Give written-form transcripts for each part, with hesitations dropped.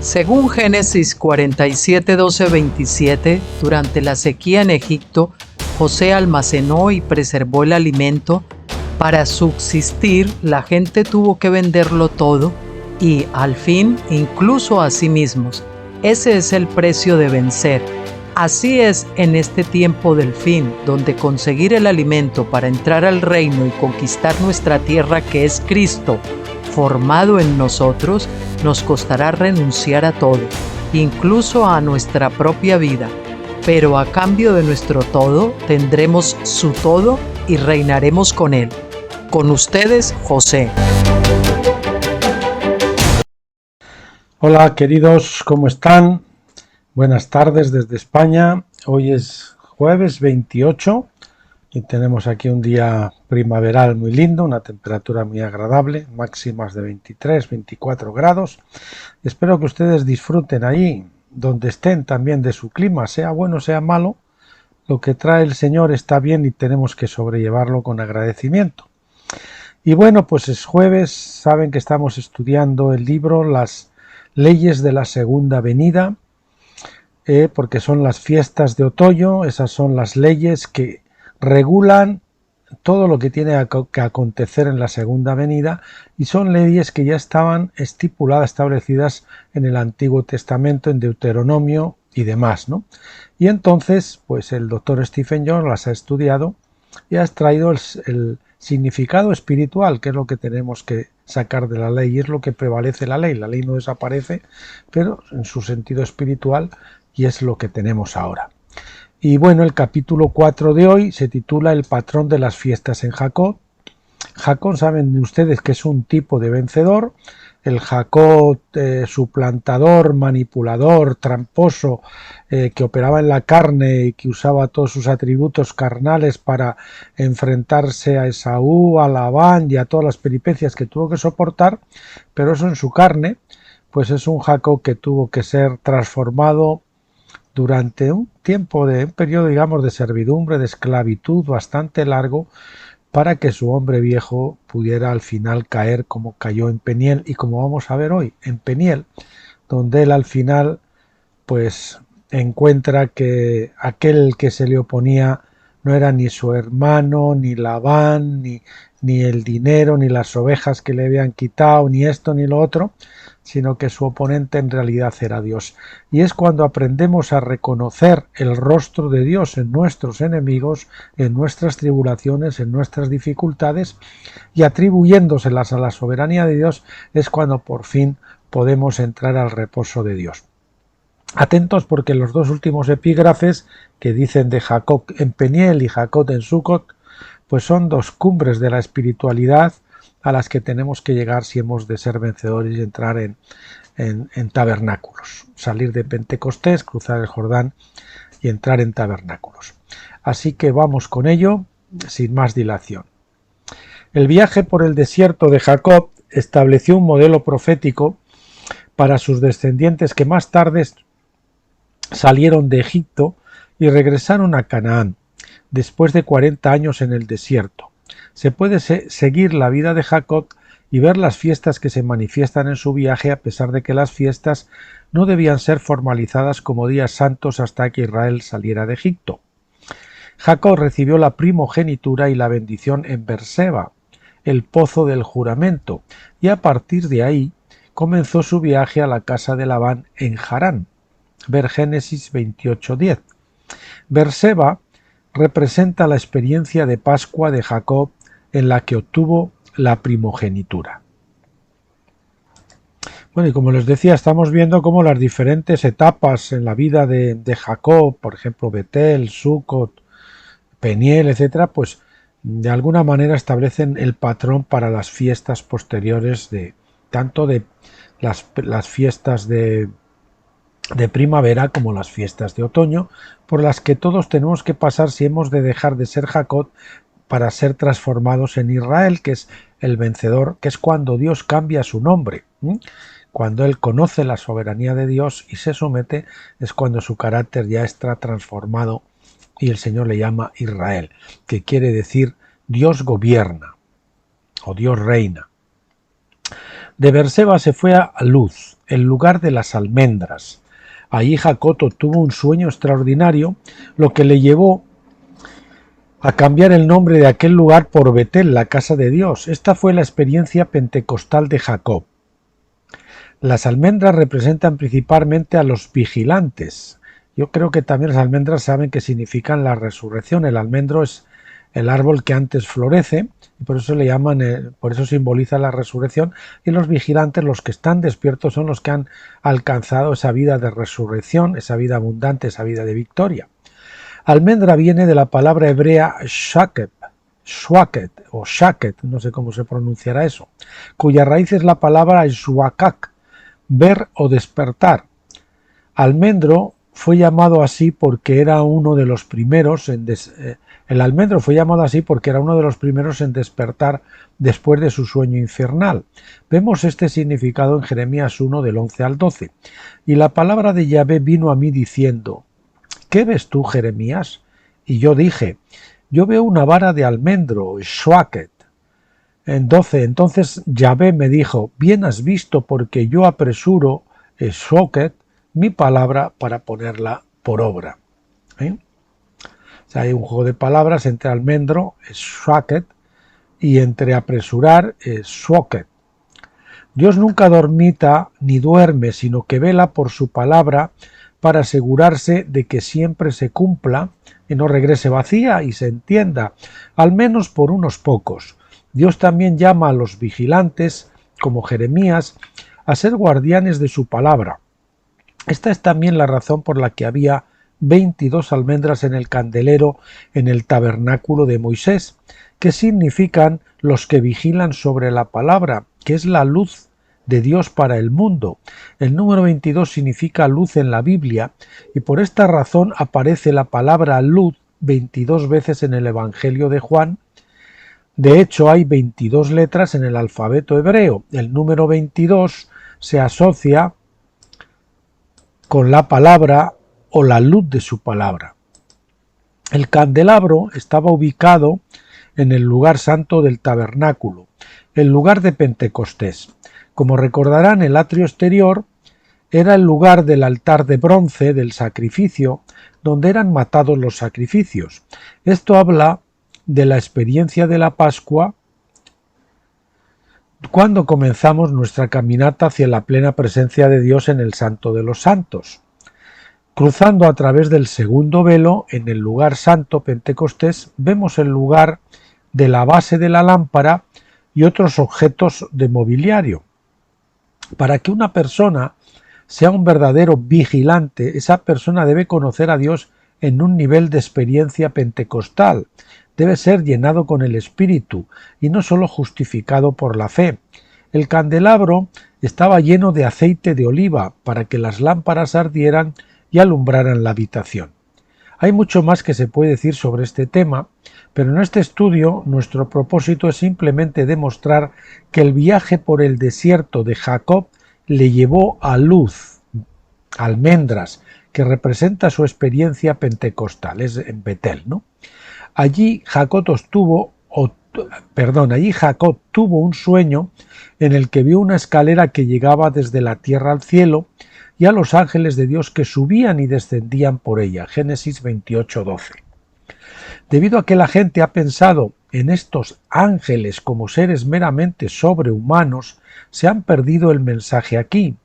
Según Génesis 47, 12, 27, durante la sequía en Egipto, José almacenó y preservó el alimento. Para subsistir, la gente tuvo que venderlo todo y, al fin, incluso a sí mismos. Ese es el precio de vencer. Así es en este tiempo del fin, donde conseguir el alimento para entrar al reino y conquistar nuestra tierra, que es Cristo, formado en nosotros, nos costará renunciar a todo, incluso a nuestra propia vida. Pero a cambio de nuestro todo, tendremos su todo y reinaremos con él. Con ustedes, José. Hola queridos, ¿cómo están? Buenas tardes desde España. Hoy es jueves 28 y tenemos aquí un día primaveral muy lindo, una temperatura muy agradable, máximas de 23, 24 grados. Espero que ustedes disfruten ahí donde estén también de su clima, sea bueno, sea malo. Lo que trae el Señor está bien y tenemos que sobrellevarlo con agradecimiento. Y bueno, pues es jueves, saben que estamos estudiando el libro Las leyes de la segunda venida, porque son las fiestas de otoño, esas son las leyes que regulan todo lo que tiene que acontecer en la segunda venida y son leyes que ya estaban estipuladas, establecidas en el Antiguo Testamento, en Deuteronomio y demás, ¿no? Y entonces, pues el doctor Stephen Jones las ha estudiado y ha extraído el significado espiritual, que es lo que tenemos que sacar de la ley, y es lo que prevalece la ley no desaparece, pero en su sentido espiritual, y es lo que tenemos ahora. Y bueno, el capítulo 4 de hoy se titula El patrón de las fiestas en Jacob. Jacob, saben ustedes que es un tipo de vencedor, el Jacob suplantador, manipulador, tramposo, que operaba en la carne y que usaba todos sus atributos carnales para enfrentarse a Esaú, a Labán y a todas las peripecias que tuvo que soportar, pero eso en su carne, pues es un Jacob que tuvo que ser transformado durante un tiempo un periodo, digamos, de servidumbre, de esclavitud bastante largo, para que su hombre viejo pudiera al final caer como cayó en Peniel y como vamos a ver hoy, en Peniel, donde él al final pues encuentra que aquel que se le oponía no era ni su hermano, ni Labán, ni el dinero, ni las ovejas que le habían quitado, ni esto ni lo otro, sino que su oponente en realidad era Dios. Y es cuando aprendemos a reconocer el rostro de Dios en nuestros enemigos, en nuestras tribulaciones, en nuestras dificultades, y atribuyéndoselas a la soberanía de Dios, es cuando por fin podemos entrar al reposo de Dios. Atentos, porque los dos últimos epígrafes que dicen de Jacob en Peniel y Jacob en Sucot, pues son dos cumbres de la espiritualidad a las que tenemos que llegar si hemos de ser vencedores y entrar en tabernáculos. Salir de Pentecostés, cruzar el Jordán y entrar en tabernáculos. Así que vamos con ello, sin más dilación. El viaje por el desierto de Jacob estableció un modelo profético para sus descendientes que más tarde salieron de Egipto y regresaron a Canaán, después de 40 años en el desierto. Se puede seguir la vida de Jacob y ver las fiestas que se manifiestan en su viaje, a pesar de que las fiestas no debían ser formalizadas como días santos hasta que Israel saliera de Egipto. Jacob recibió la primogenitura y la bendición en Berseba, el pozo del juramento, y a partir de ahí comenzó su viaje a la casa de Labán en Harán. Ver Génesis 28:10. Berseba representa la experiencia de Pascua de Jacob en la que obtuvo la primogenitura. Bueno, y como les decía, estamos viendo cómo las diferentes etapas en la vida de Jacob, por ejemplo, Betel, Sucot, Peniel, etcétera, pues de alguna manera establecen el patrón para las fiestas posteriores tanto de las fiestas de primavera como las fiestas de otoño, por las que todos tenemos que pasar si hemos de dejar de ser Jacob para ser transformados en Israel, que es el vencedor, que es cuando Dios cambia su nombre. Cuando él conoce la soberanía de Dios y se somete, es cuando su carácter ya está transformado y el Señor le llama Israel, que quiere decir Dios gobierna o Dios reina. De Beerseba se fue a Luz, el lugar de las almendras. Allí Jacob tuvo un sueño extraordinario, lo que le llevó a cambiar el nombre de aquel lugar por Betel, la casa de Dios. Esta fue la experiencia pentecostal de Jacob. Las almendras representan principalmente a los vigilantes. Yo creo que también las almendras saben que significan la resurrección. El almendro es el árbol que antes florece y por eso le llaman, por eso simboliza la resurrección, y los vigilantes, los que están despiertos, son los que han alcanzado esa vida de resurrección, esa vida abundante, esa vida de victoria. Almendra viene de la palabra hebrea shaket o shaket, no sé cómo se pronunciará eso, cuya raíz es la palabra shwakak, ver o despertar. Almendro fue llamado así porque era uno de los primeros el almendro fue llamado así porque era uno de los primeros en despertar después de su sueño infernal. Vemos este significado en Jeremías 1 del 11 al 12. Y la palabra de Yahvé vino a mí diciendo: ¿Qué ves tú, Jeremías? Y yo dije: yo veo una vara de almendro, shwaket. En 12, entonces Yahvé me dijo: bien has visto, porque yo apresuro, shwaket, mi palabra para ponerla por obra. O sea, hay un juego de palabras entre almendro, shwaket, y entre apresurar, shwoket. Dios nunca dormita ni duerme, sino que vela por su palabra para asegurarse de que siempre se cumpla y no regrese vacía y se entienda, al menos por unos pocos. Dios también llama a los vigilantes, como Jeremías, a ser guardianes de su palabra. Esta es también la razón por la que había 22 almendras en el candelero en el tabernáculo de Moisés, que significan los que vigilan sobre la palabra, que es la luz de Dios para el mundo. El número 22 significa luz en la Biblia y por esta razón aparece la palabra luz 22 veces en el Evangelio de Juan. De hecho, hay 22 letras en el alfabeto hebreo. El número 22 se asocia con la palabra o la luz de su palabra. El candelabro estaba ubicado en el lugar santo del tabernáculo, el lugar de Pentecostés. Como recordarán, el atrio exterior era el lugar del altar de bronce del sacrificio, donde eran matados los sacrificios. Esto habla de la experiencia de la Pascua, cuando comenzamos nuestra caminata hacia la plena presencia de Dios en el Santo de los Santos. Cruzando a través del segundo velo, en el lugar santo Pentecostés, vemos el lugar de la base de la lámpara y otros objetos de mobiliario. Para que una persona sea un verdadero vigilante, esa persona debe conocer a Dios en un nivel de experiencia pentecostal. Debe ser llenado con el Espíritu y no solo justificado por la fe. El candelabro estaba lleno de aceite de oliva para que las lámparas ardieran y alumbraran la habitación. Hay mucho más que se puede decir sobre este tema, pero en este estudio nuestro propósito es simplemente demostrar que el viaje por el desierto de Jacob le llevó a luz, almendras, que representa su experiencia pentecostal, es en Betel, ¿no? Allí Jacob tuvo un sueño en el que vio una escalera que llegaba desde la tierra al cielo y a los ángeles de Dios que subían y descendían por ella. Génesis 28:12. Debido a que la gente ha pensado en estos ángeles como seres meramente sobrehumanos, se han perdido el mensaje aquí.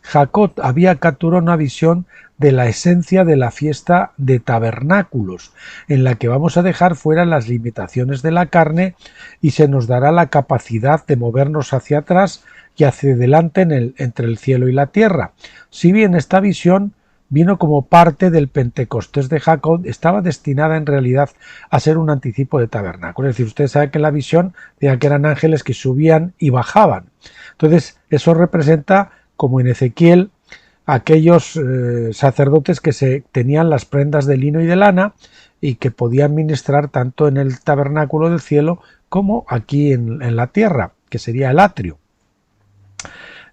Jacob había capturado una visión de la esencia de la fiesta de tabernáculos, en la que vamos a dejar fuera las limitaciones de la carne y se nos dará la capacidad de movernos hacia atrás y hacia adelante entre el cielo y la tierra. Si bien esta visión vino como parte del Pentecostés de Jacob, estaba destinada en realidad a ser un anticipo de tabernáculo. Es decir, ustedes saben que en la visión decían que eran ángeles que subían y bajaban. Entonces, eso representa, como en Ezequiel, aquellos sacerdotes que tenían las prendas de lino y de lana y que podían ministrar tanto en el tabernáculo del cielo como aquí en la tierra, que sería el atrio.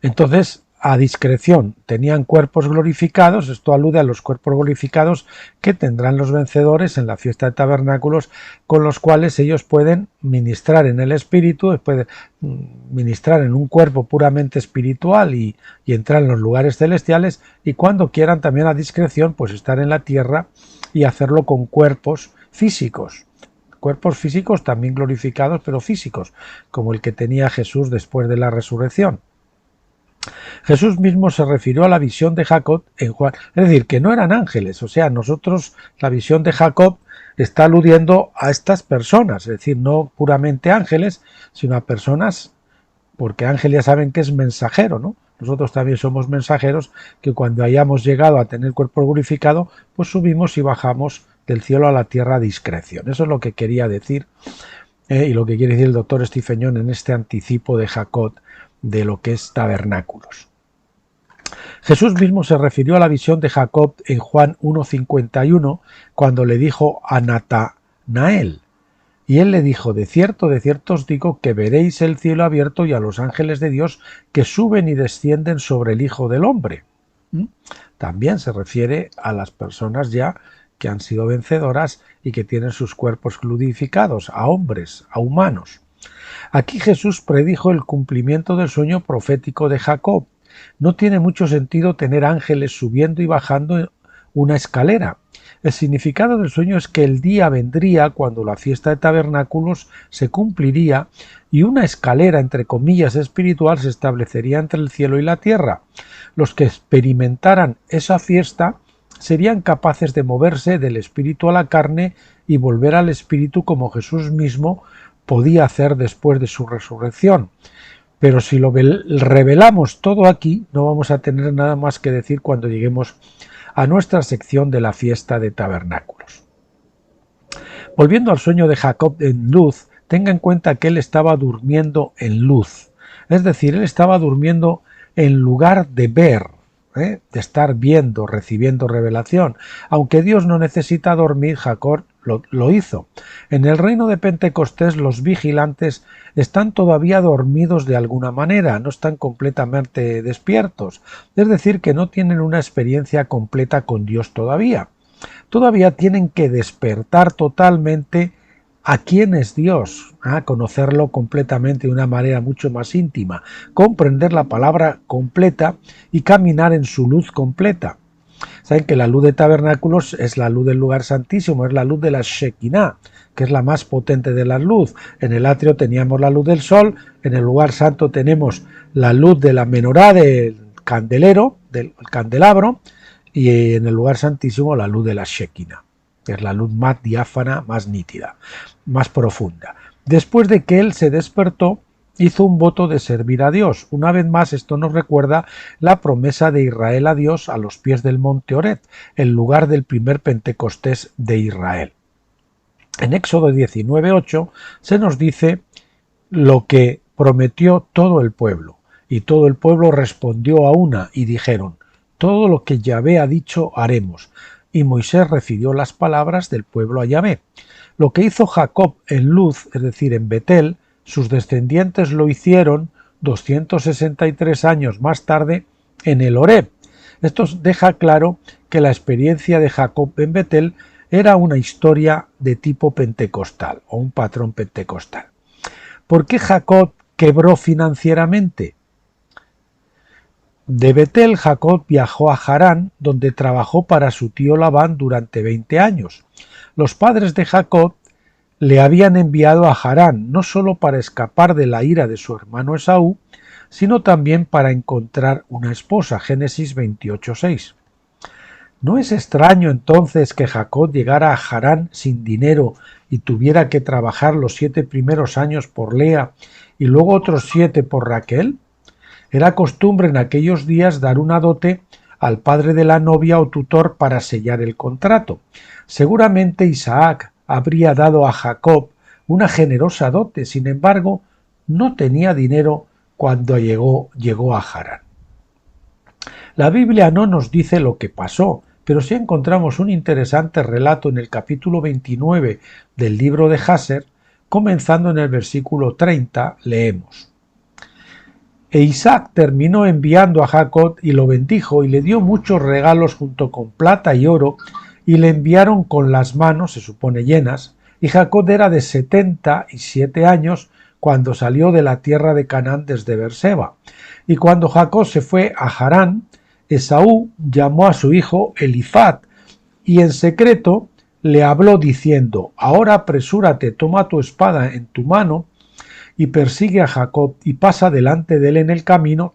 Entonces, a discreción, tenían cuerpos glorificados. Esto alude a los cuerpos glorificados que tendrán los vencedores en la fiesta de tabernáculos, con los cuales ellos pueden ministrar en el espíritu, pueden ministrar en un cuerpo puramente espiritual y entrar en los lugares celestiales, y cuando quieran también a discreción pues estar en la tierra y hacerlo con cuerpos físicos también glorificados, pero físicos, como el que tenía Jesús después de la resurrección. Jesús mismo se refirió a la visión de Jacob en Juan, es decir, que no eran ángeles. O sea, nosotros, la visión de Jacob está aludiendo a estas personas, es decir, no puramente ángeles, sino a personas, porque ángel ya saben que es mensajero, ¿no? Nosotros también somos mensajeros, que cuando hayamos llegado a tener cuerpo glorificado, pues subimos y bajamos del cielo a la tierra a discreción. Eso es lo que quería decir, y lo que quiere decir el doctor Estiffeñón en este anticipo de Jacob de lo que es tabernáculos. Jesús mismo se refirió a la visión de Jacob en Juan 1:51, cuando le dijo a Natanael, y él le dijo: de cierto os digo que veréis el cielo abierto y a los ángeles de Dios que suben y descienden sobre el Hijo del Hombre. También se refiere a las personas ya que han sido vencedoras y que tienen sus cuerpos glorificados, a hombres, a humanos. Aquí Jesús predijo el cumplimiento del sueño profético de Jacob. No tiene mucho sentido tener ángeles subiendo y bajando una escalera. El significado del sueño es que el día vendría cuando la fiesta de tabernáculos se cumpliría y una escalera, entre comillas, espiritual se establecería entre el cielo y la tierra. Los que experimentaran esa fiesta serían capaces de moverse del espíritu a la carne y volver al espíritu, como Jesús mismo podía hacer después de su resurrección. Pero si lo revelamos todo aquí, no vamos a tener nada más que decir cuando lleguemos a nuestra sección de la fiesta de tabernáculos. Volviendo al sueño de Jacob en luz, tenga en cuenta que él estaba durmiendo en luz. Es decir, él estaba durmiendo en lugar de ver, de estar viendo, recibiendo revelación. Aunque Dios no necesita dormir, Jacob lo hizo. En el reino de Pentecostés los vigilantes están todavía dormidos de alguna manera, no están completamente despiertos, es decir, que no tienen una experiencia completa con Dios todavía. Todavía tienen que despertar totalmente a quién es Dios, a conocerlo completamente de una manera mucho más íntima, comprender la palabra completa y caminar en su luz completa. Saben que la luz de tabernáculos es la luz del lugar santísimo, es la luz de la Shekinah, que es la más potente de la luz. En el atrio teníamos la luz del sol, en el lugar santo tenemos la luz de la menorá del candelero, del candelabro, y en el lugar santísimo la luz de la Shekinah, que es la luz más diáfana, más nítida, más profunda. Después de que él se despertó, hizo un voto de servir a Dios. Una vez más, esto nos recuerda la promesa de Israel a Dios a los pies del monte Horeb, el lugar del primer Pentecostés de Israel. En Éxodo 19:8 se nos dice lo que prometió todo el pueblo. Y todo el pueblo respondió a una y dijeron: todo lo que Yahvé ha dicho haremos. Y Moisés refirió las palabras del pueblo a Yahvé. Lo que hizo Jacob en Luz, es decir, en Betel, sus descendientes lo hicieron 263 años más tarde en el Horeb. Esto deja claro que la experiencia de Jacob en Betel era una historia de tipo pentecostal o un patrón pentecostal. ¿Por qué Jacob quebró financieramente? De Betel, Jacob viajó a Harán, donde trabajó para su tío Labán durante 20 años. Los padres de Jacob le habían enviado a Harán no solo para escapar de la ira de su hermano Esaú, sino también para encontrar una esposa. Génesis 28:6. ¿No es extraño entonces que Jacob llegara a Harán sin dinero y tuviera que trabajar los 7 primeros años por Lea y luego otros 7 por Raquel? Era costumbre en aquellos días dar una dote al padre de la novia o tutor para sellar el contrato. Seguramente Isaac habría dado a Jacob una generosa dote, sin embargo, no tenía dinero cuando llegó a Harán. La Biblia no nos dice lo que pasó, pero sí encontramos un interesante relato en el capítulo 29 del libro de Jaser. Comenzando en el versículo 30, leemos: E Isaac terminó enviando a Jacob y lo bendijo y le dio muchos regalos junto con plata y oro, y le enviaron con las manos, se supone llenas, y Jacob era de 77 años cuando salió de la tierra de Canaán desde Beerseba. Y cuando Jacob se fue a Harán, Esaú llamó a su hijo Elifaz y en secreto le habló diciendo: ahora apresúrate, toma tu espada en tu mano y persigue a Jacob y pasa delante de él en el camino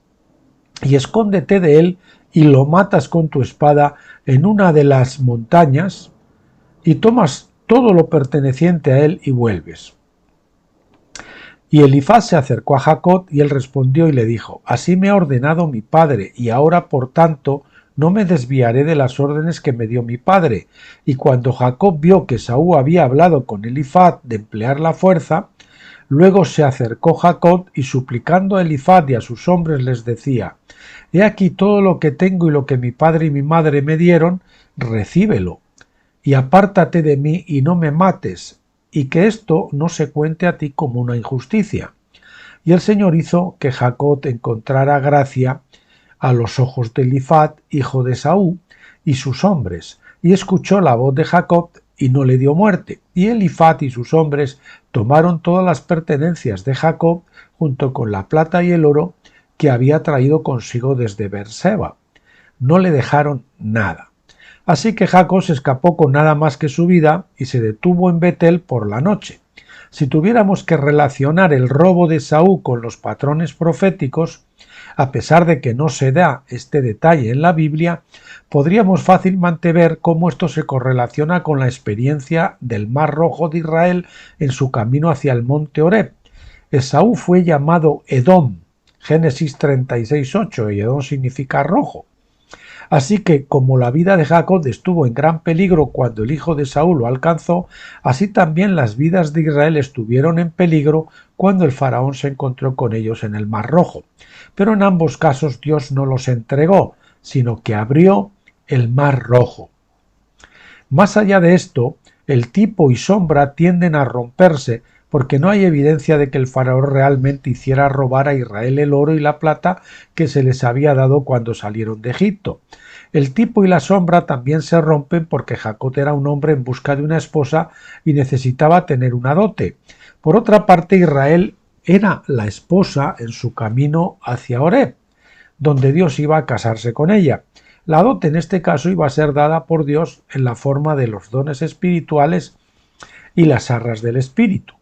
y escóndete de él y lo matas con tu espada en una de las montañas y tomas todo lo perteneciente a él y vuelves. Y Elifaz se acercó a Jacob y él respondió y le dijo: así me ha ordenado mi padre, y ahora por tanto no me desviaré de las órdenes que me dio mi padre. Y cuando Jacob vio que Esaú había hablado con Elifaz de emplear la fuerza, luego se acercó Jacob y suplicando a Elifaz y a sus hombres les decía: he aquí todo lo que tengo y lo que mi padre y mi madre me dieron, recíbelo, y apártate de mí y no me mates, y que esto no se cuente a ti como una injusticia. Y el Señor hizo que Jacob encontrara gracia a los ojos de Elifaz, hijo de Esaú, y sus hombres, y escuchó la voz de Jacob y no le dio muerte. Y Elifaz y sus hombres tomaron todas las pertenencias de Jacob junto con la plata y el oro que había traído consigo desde Beerseba. No le dejaron nada. Así que Jacob se escapó con nada más que su vida y se detuvo en Betel por la noche. Si tuviéramos que relacionar el robo de Esaú con los patrones proféticos, a pesar de que no se da este detalle en la Biblia, podríamos fácilmente ver cómo esto se correlaciona con la experiencia del Mar Rojo de Israel en su camino hacia el monte Horeb. Esaú fue llamado Edom, Génesis 36:8, y Edom significa rojo. Así que, como la vida de Jacob estuvo en gran peligro cuando el hijo de Saúl lo alcanzó, así también las vidas de Israel estuvieron en peligro cuando el faraón se encontró con ellos en el Mar Rojo. Pero en ambos casos Dios no los entregó, sino que abrió el Mar Rojo. Más allá de esto, el tipo y sombra tienden a romperse porque no hay evidencia de que el faraón realmente hiciera robar a Israel el oro y la plata que se les había dado cuando salieron de Egipto. El tipo y la sombra también se rompen porque Jacob era un hombre en busca de una esposa y necesitaba tener una dote. Por otra parte, Israel era la esposa en su camino hacia Horeb, donde Dios iba a casarse con ella. La dote en este caso iba a ser dada por Dios en la forma de los dones espirituales y las arras del espíritu.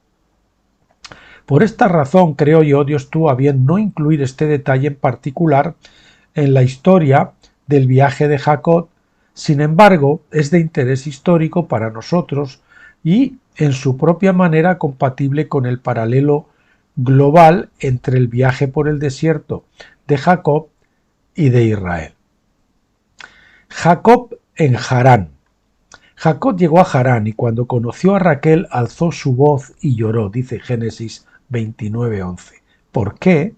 Por esta razón, creo yo, Dios tuvo a bien no incluir este detalle en particular en la historia del viaje de Jacob. Sin embargo, es de interés histórico para nosotros y en su propia manera compatible con el paralelo global entre el viaje por el desierto de Jacob y de Israel. Jacob en Harán. Jacob llegó a Harán y cuando conoció a Raquel alzó su voz y lloró, dice Génesis 29:11. ¿Por qué?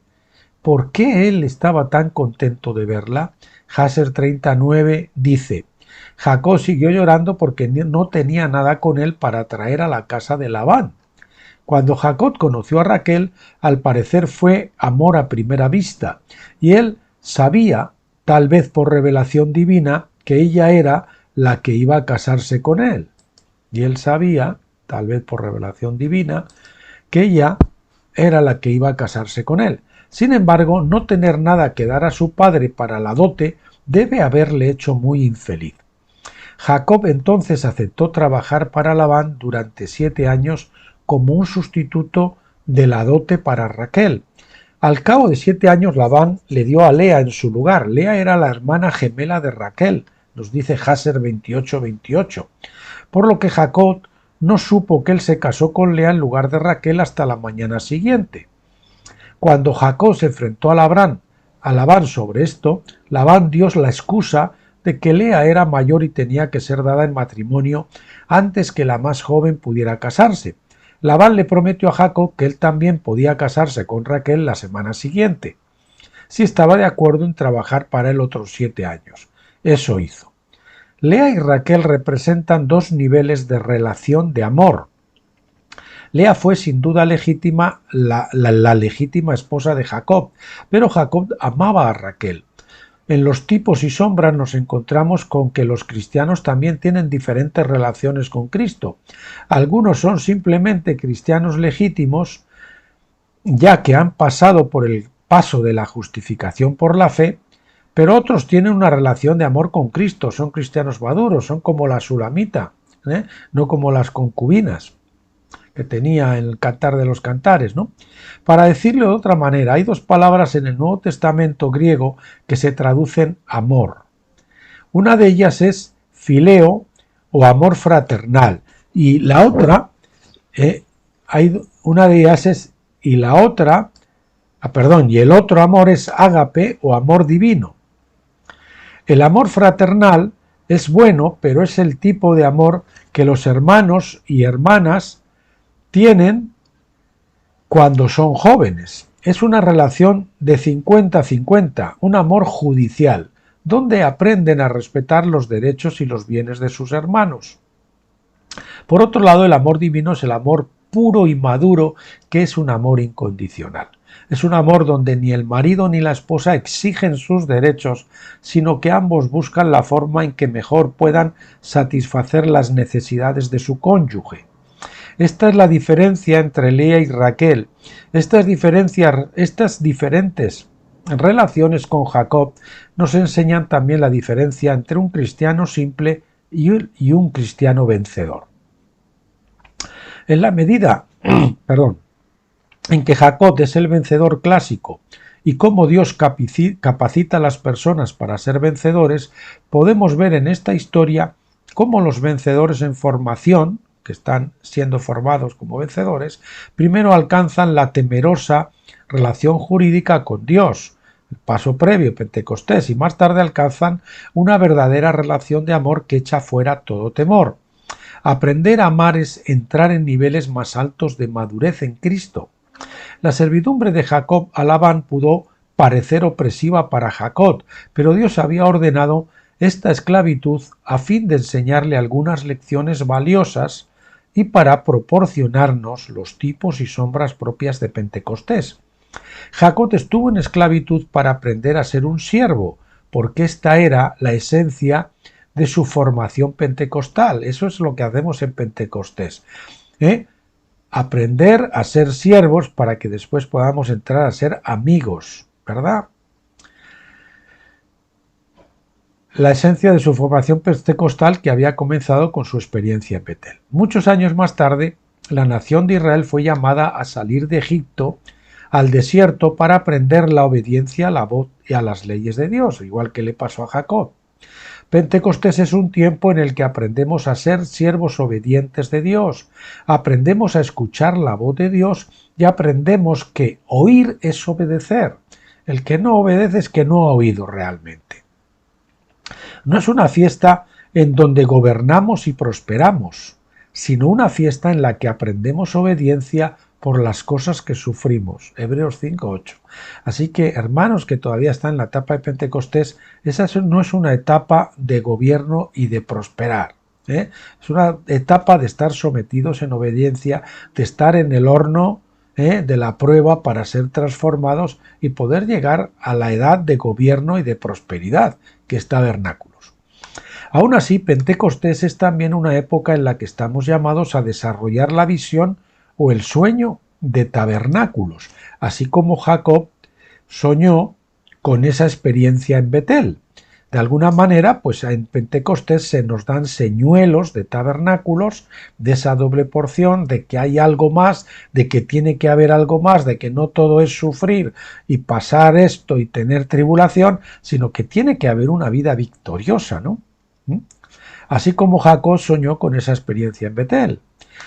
¿Por qué él estaba tan contento de verla? Haser 39 dice: Jacob siguió llorando porque no tenía nada con él para traer a la casa de Labán. Cuando Jacob conoció a Raquel, al parecer fue amor a primera vista, y él sabía, tal vez por revelación divina, que ella era la que iba a casarse con él. Y él sabía, tal vez por revelación divina, que ella era la que iba a casarse con él. Sin embargo, no tener nada que dar a su padre para la dote debe haberle hecho muy infeliz. Jacob entonces aceptó trabajar para Labán durante 7 años como un sustituto de la dote para Raquel. Al cabo de 7 años Labán le dio a Lea en su lugar. Lea era la hermana gemela de Raquel, nos dice Haser 28:28. Por lo que Jacob no supo que él se casó con Lea en lugar de Raquel hasta la mañana siguiente. Cuando Jacob se enfrentó a Labán sobre esto, Labán dio la excusa de que Lea era mayor y tenía que ser dada en matrimonio antes que la más joven pudiera casarse. Labán le prometió a Jacob que él también podía casarse con Raquel la semana siguiente, si estaba de acuerdo en trabajar para él otros 7 años. Eso hizo. Lea y Raquel representan 2 niveles de relación de amor. Lea fue sin duda legítima, la legítima esposa de Jacob, pero Jacob amaba a Raquel. En los tipos y sombras nos encontramos con que los cristianos también tienen diferentes relaciones con Cristo. Algunos son simplemente cristianos legítimos, ya que han pasado por el paso de la justificación por la fe, pero otros tienen una relación de amor con Cristo, son cristianos maduros, son como la Sulamita, no como las concubinas que tenía en el Cantar de los Cantares, ¿no? Para decirlo de otra manera, hay dos palabras en el Nuevo Testamento griego que se traducen amor. Una de ellas es fileo o amor fraternal, y la otra, una de ellas es, y la otra, y el otro amor es ágape o amor divino. El amor fraternal es bueno, pero es el tipo de amor que los hermanos y hermanas tienen cuando son jóvenes. Es una relación de 50-50, un amor judicial, donde aprenden a respetar los derechos y los bienes de sus hermanos. Por otro lado, el amor divino es el amor puro y maduro, que es un amor incondicional. Es un amor donde ni el marido ni la esposa exigen sus derechos, sino que ambos buscan la forma en que mejor puedan satisfacer las necesidades de su cónyuge. Esta es la diferencia entre Lea y Raquel. Estas diferentes relaciones con Jacob nos enseñan también la diferencia entre un cristiano simple y un cristiano vencedor. En la medida en que Jacob es el vencedor clásico y cómo Dios capacita a las personas para ser vencedores, podemos ver en esta historia cómo los vencedores en formación, que están siendo formados como vencedores, primero alcanzan la temerosa relación jurídica con Dios, el paso previo, Pentecostés, y más tarde alcanzan una verdadera relación de amor que echa fuera todo temor. Aprender a amar es entrar en niveles más altos de madurez en Cristo. La servidumbre de Jacob a Labán pudo parecer opresiva para Jacob, pero Dios había ordenado esta esclavitud a fin de enseñarle algunas lecciones valiosas y para proporcionarnos los tipos y sombras propias de Pentecostés. Jacob estuvo en esclavitud para aprender a ser un siervo, porque esta era la esencia de su formación pentecostal. Eso es lo que hacemos en Pentecostés. Aprender a ser siervos para que después podamos entrar a ser amigos, ¿verdad? La esencia de su formación pentecostal que había comenzado con su experiencia en Betel. Muchos años más tarde, la nación de Israel fue llamada a salir de Egipto al desierto para aprender la obediencia a la voz y a las leyes de Dios, igual que le pasó a Jacob. Pentecostés es un tiempo en el que aprendemos a ser siervos obedientes de Dios, aprendemos a escuchar la voz de Dios y aprendemos que oír es obedecer. El que no obedece es que no ha oído realmente. No es una fiesta en donde gobernamos y prosperamos, sino una fiesta en la que aprendemos obediencia por las cosas que sufrimos. Hebreos 5:8. Así que, hermanos que todavía están en la etapa de Pentecostés, esa no es una etapa de gobierno y de prosperar. Es una etapa de estar sometidos en obediencia, de estar en el horno de la prueba para ser transformados y poder llegar a la edad de gobierno y de prosperidad, que es tabernáculos. Aún así, Pentecostés es también una época en la que estamos llamados a desarrollar la visión o el sueño de tabernáculos, así como Jacob soñó con esa experiencia en Betel. De alguna manera, pues en Pentecostés se nos dan señuelos de tabernáculos, de esa doble porción, de que hay algo más, de que tiene que haber algo más, de que no todo es sufrir y pasar esto y tener tribulación, sino que tiene que haber una vida victoriosa, ¿no? Así como Jacob soñó con esa experiencia en Betel.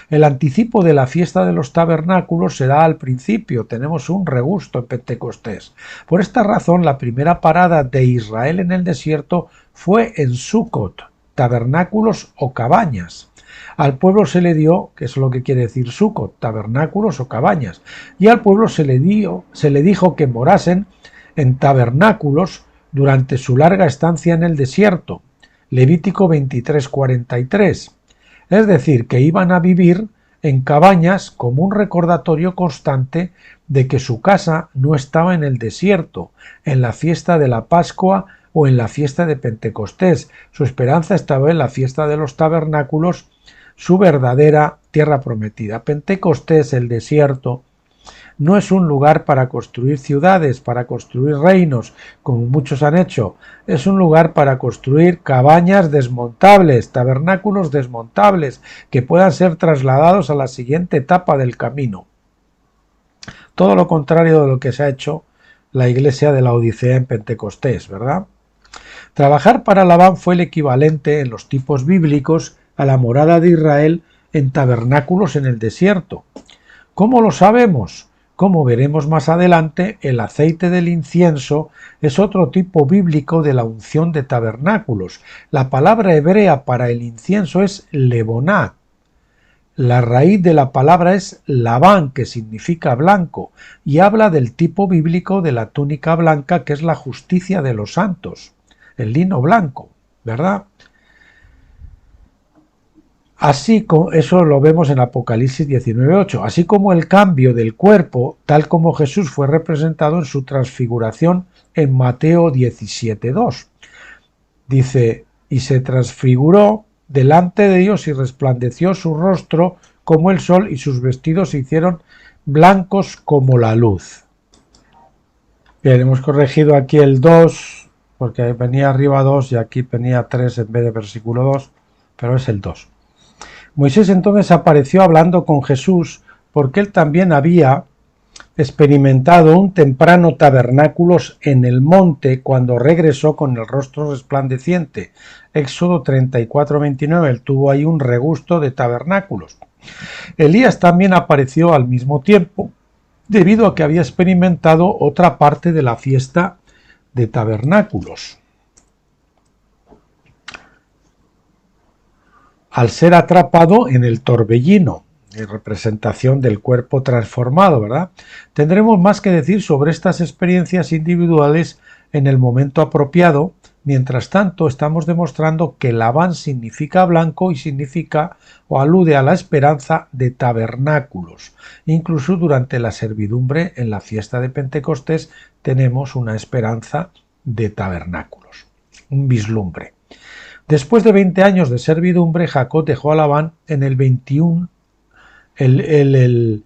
El anticipo de la fiesta de los tabernáculos se da al principio, tenemos un regusto en Pentecostés. Por esta razón, la primera parada de Israel en el desierto fue en Sucot, tabernáculos o cabañas. Al pueblo se le dio, que es lo que quiere decir Sucot, tabernáculos o cabañas, y al pueblo se le dijo que morasen en tabernáculos durante su larga estancia en el desierto. Levítico 23:43. Es decir, que iban a vivir en cabañas como un recordatorio constante de que su casa no estaba en el desierto, en la fiesta de la Pascua o en la fiesta de Pentecostés. Su esperanza estaba en la fiesta de los tabernáculos, su verdadera tierra prometida. Pentecostés, el desierto, no es un lugar para construir ciudades, para construir reinos, como muchos han hecho. Es un lugar para construir cabañas desmontables, tabernáculos desmontables, que puedan ser trasladados a la siguiente etapa del camino. Todo lo contrario de lo que se ha hecho la iglesia de la Odisea en Pentecostés, ¿verdad? Trabajar para Labán fue el equivalente en los tipos bíblicos a la morada de Israel en tabernáculos en el desierto. ¿Cómo lo sabemos? Como veremos más adelante, el aceite del incienso es otro tipo bíblico de la unción de tabernáculos. La palabra hebrea para el incienso es leboná. La raíz de la palabra es labán, que significa blanco, y habla del tipo bíblico de la túnica blanca, que es la justicia de los santos, el lino blanco, ¿verdad? Así como eso lo vemos en Apocalipsis 19:8, así como el cambio del cuerpo, tal como Jesús fue representado en su transfiguración en Mateo 17:2. Dice, y se transfiguró delante de Dios y resplandeció su rostro como el sol y sus vestidos se hicieron blancos como la luz. Bien, hemos corregido aquí el 2, porque venía arriba 2 y aquí venía 3 en vez de versículo 2, pero es el 2. Moisés entonces apareció hablando con Jesús porque él también había experimentado un temprano tabernáculos en el monte cuando regresó con el rostro resplandeciente. Éxodo 34:29, él tuvo ahí un regusto de tabernáculos. Elías también apareció al mismo tiempo debido a que había experimentado otra parte de la fiesta de tabernáculos. Al ser atrapado en el torbellino, en representación del cuerpo transformado, ¿verdad? Tendremos más que decir sobre estas experiencias individuales en el momento apropiado. Mientras tanto, estamos demostrando que Labán significa blanco y significa o alude a la esperanza de tabernáculos. Incluso durante la servidumbre en la fiesta de Pentecostés tenemos una esperanza de tabernáculos, un vislumbre. Después de 20 años de servidumbre, Jacob dejó a Labán en el 21, el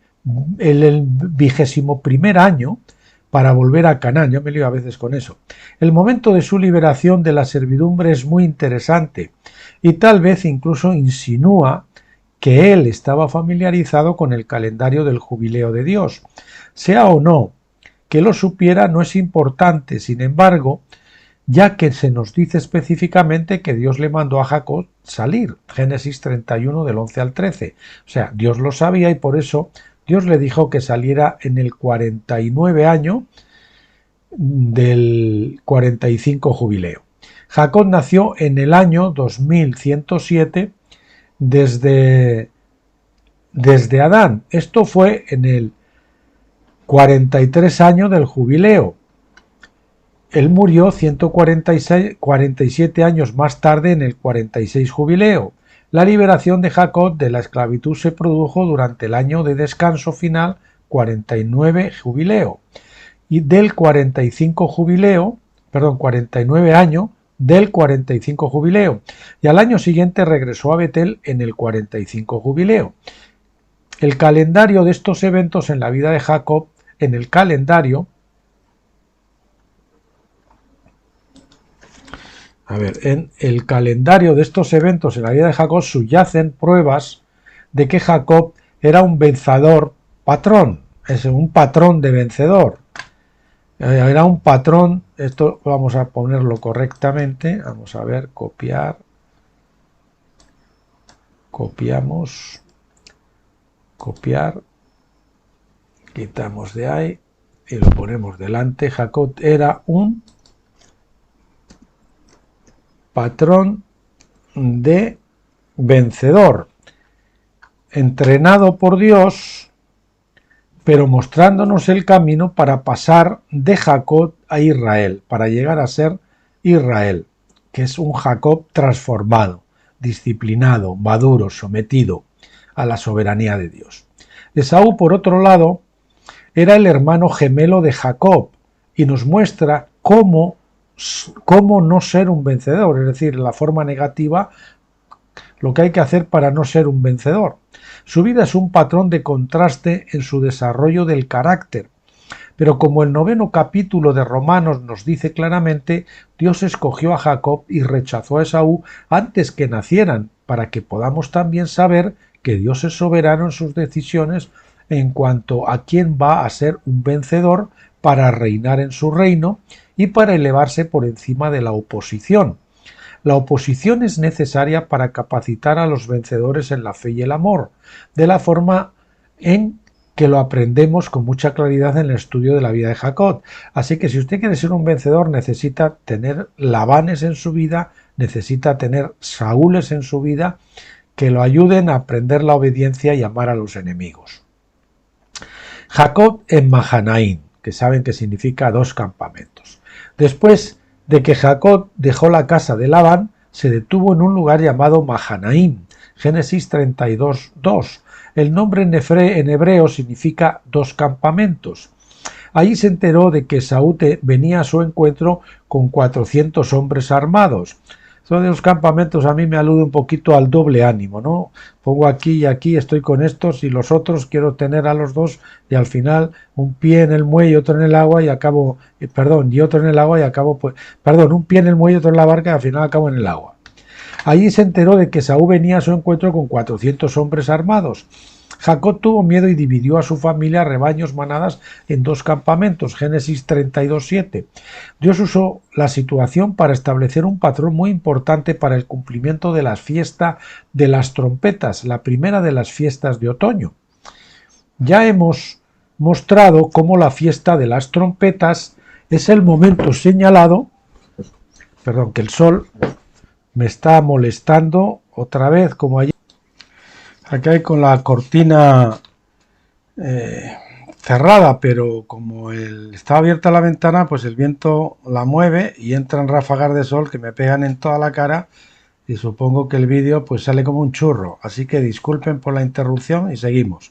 21º año para volver a Canaán. Yo me lío a veces con eso. El momento de su liberación de la servidumbre es muy interesante y tal vez incluso insinúa que él estaba familiarizado con el calendario del jubileo de Dios. Sea o no que lo supiera no es importante, sin embargo, ya que se nos dice específicamente que Dios le mandó a Jacob salir, Génesis 31 del 11 al 13. O sea, Dios lo sabía y por eso Dios le dijo que saliera en el 49 año del 45 jubileo. Jacob nació en el año 2107 desde Adán. Esto fue en el 43 año del jubileo. Él murió 147 años más tarde en el 46 jubileo. La liberación de Jacob de la esclavitud se produjo durante el año de descanso final 49 jubileo y del 49 año del 45 jubileo y al año siguiente regresó a Betel en el 45 jubileo. El calendario de estos eventos en la vida de Jacob, en el calendario de estos eventos en la vida de Jacob subyacen pruebas de que Jacob era un vencedor patrón, es un patrón de vencedor. Era un patrón, esto vamos a ponerlo correctamente, vamos a ver, copiar, copiamos, copiar, quitamos de ahí y lo ponemos delante. Jacob era un patrón de vencedor, entrenado por Dios, pero mostrándonos el camino para pasar de Jacob a Israel, para llegar a ser Israel, que es un Jacob transformado, disciplinado, maduro, sometido a la soberanía de Dios. Esaú, por otro lado, era el hermano gemelo de Jacob y nos muestra cómo no ser un vencedor, es decir, la forma negativa, lo que hay que hacer para no ser un vencedor. Su vida es un patrón de contraste en su desarrollo del carácter. Pero como el 9º capítulo de Romanos nos dice claramente, Dios escogió a Jacob y rechazó a Esaú antes que nacieran, para que podamos también saber que Dios es soberano en sus decisiones en cuanto a quién va a ser un vencedor para reinar en su reino y para elevarse por encima de la oposición. La oposición es necesaria para capacitar a los vencedores en la fe y el amor, de la forma en que lo aprendemos con mucha claridad en el estudio de la vida de Jacob. Así que si usted quiere ser un vencedor, necesita tener Labanes en su vida, necesita tener Saúles en su vida, que lo ayuden a aprender la obediencia y amar a los enemigos. Jacob en Mahanaim, que saben que significa 2 campamentos. Después de que Jacob dejó la casa de Labán, se detuvo en un lugar llamado Mahanaim, Génesis 32:2. El nombre en hebreo significa 2 campamentos. Allí se enteró de que Esaú venía a su encuentro con 400 hombres armados. Eso de los campamentos a mí me alude un poquito al doble ánimo, ¿no? Pongo aquí y aquí, estoy con estos y los otros, quiero tener a los dos y al final un pie en el muelle y otro en el agua y acabo, y otro en el agua y acabo, un pie en el muelle y otro en la barca y al final acabo en el agua. Allí se enteró de que Esaú venía a su encuentro con 400 hombres armados. Jacob tuvo miedo y dividió a su familia, rebaños, manadas, en 2 campamentos, Génesis 32:7. Dios usó la situación para establecer un patrón muy importante para el cumplimiento de la fiesta de las trompetas, la primera de las fiestas de otoño. Ya hemos mostrado cómo la fiesta de las trompetas es el momento señalado, que el sol me está molestando otra vez, como ayer. Aquí hay con la cortina cerrada, pero como está abierta la ventana, pues el viento la mueve y entran ráfagas de sol que me pegan en toda la cara y supongo que el vídeo pues sale como un churro. Así que disculpen por la interrupción y seguimos.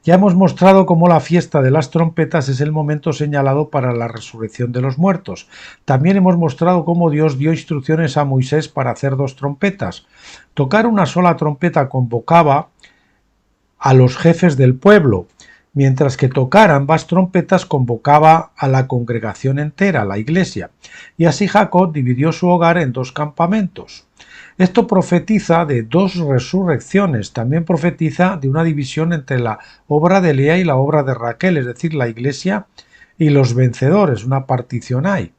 Ya hemos mostrado cómo la fiesta de las trompetas es el momento señalado para la resurrección de los muertos. También hemos mostrado cómo Dios dio instrucciones a Moisés para hacer 2 trompetas. Tocar una sola trompeta convocaba a los jefes del pueblo, mientras que tocar ambas trompetas convocaba a la congregación entera, la iglesia. Y así Jacob dividió su hogar en 2 campamentos. Esto profetiza de 2 resurrecciones, también profetiza de una división entre la obra de Lea y la obra de Raquel, es decir, la iglesia y los vencedores, una partición hay.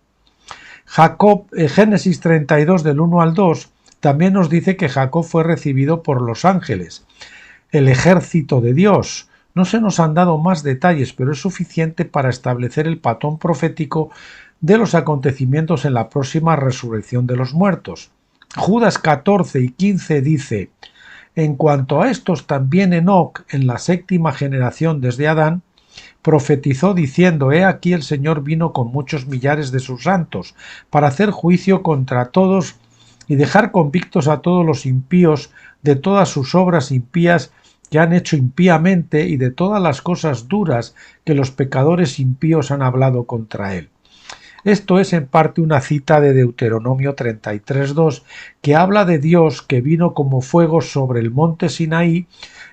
Jacob, Génesis 32 del 1 al 2, también nos dice que Jacob fue recibido por los ángeles, el ejército de Dios. No se nos han dado más detalles, pero es suficiente para establecer el patrón profético de los acontecimientos en la próxima resurrección de los muertos. Judas 14 y 15 dice: en cuanto a estos también Enoc, en la 7ª generación desde Adán, profetizó diciendo: he aquí el Señor vino con muchos millares de sus santos, para hacer juicio contra todos y dejar convictos a todos los impíos de todas sus obras impías que han hecho impíamente y de todas las cosas duras que los pecadores impíos han hablado contra él. Esto es en parte una cita de Deuteronomio 33:2, que habla de Dios que vino como fuego sobre el monte Sinaí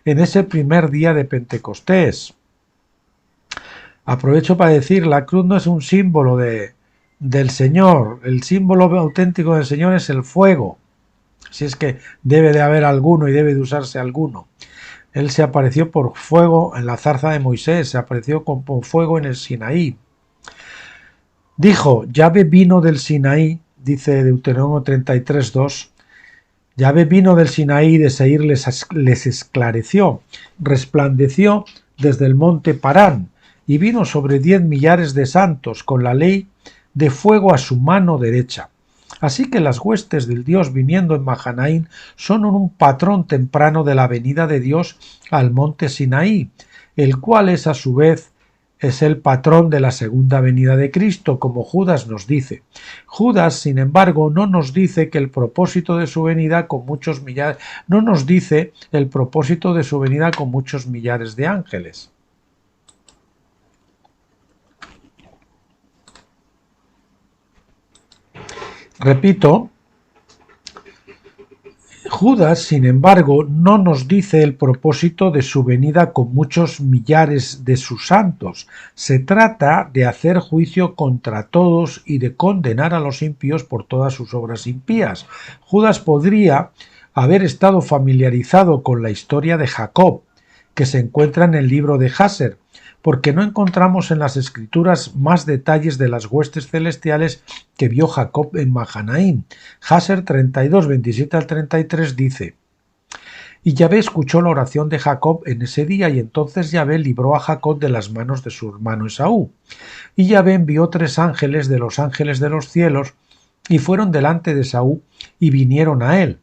en ese primer día de Pentecostés. Aprovecho para decir, la cruz no es un símbolo del Señor, el símbolo auténtico del Señor es el fuego, si es que debe de haber alguno y debe de usarse alguno. Él se apareció por fuego en la zarza de Moisés, se apareció por fuego en el Sinaí. Dijo: Yahvé vino del Sinaí, dice Deuteronomio 33:2, Yahvé vino del Sinaí, de Seir les esclareció, resplandeció desde el monte Parán, y vino sobre 10 millares de santos, con la ley de fuego a su mano derecha. Así que las huestes del Dios viniendo en Mahanaim son un patrón temprano de la venida de Dios al monte Sinaí, el cual es a su vez es el patrón de la segunda venida de Cristo, como Judas nos dice. Judas, sin embargo, no nos dice que el propósito de su venida con muchos millares, no nos dice el propósito de su venida con muchos millares de ángeles. Repito, Judas, sin embargo, no nos dice el propósito de su venida con muchos millares de sus santos. Se trata de hacer juicio contra todos y de condenar a los impíos por todas sus obras impías. Judas podría haber estado familiarizado con la historia de Jacob, que se encuentra en el libro de Jasher, porque no encontramos en las escrituras más detalles de las huestes celestiales que vio Jacob en Mahanaim. Jasher 32, 27 al 33 dice: Y Yahvé escuchó la oración de Jacob en ese día, y entonces Yahvé libró a Jacob de las manos de su hermano Esaú. Y Yahvé envió 3 ángeles de los cielos, y fueron delante de Esaú, y vinieron a él.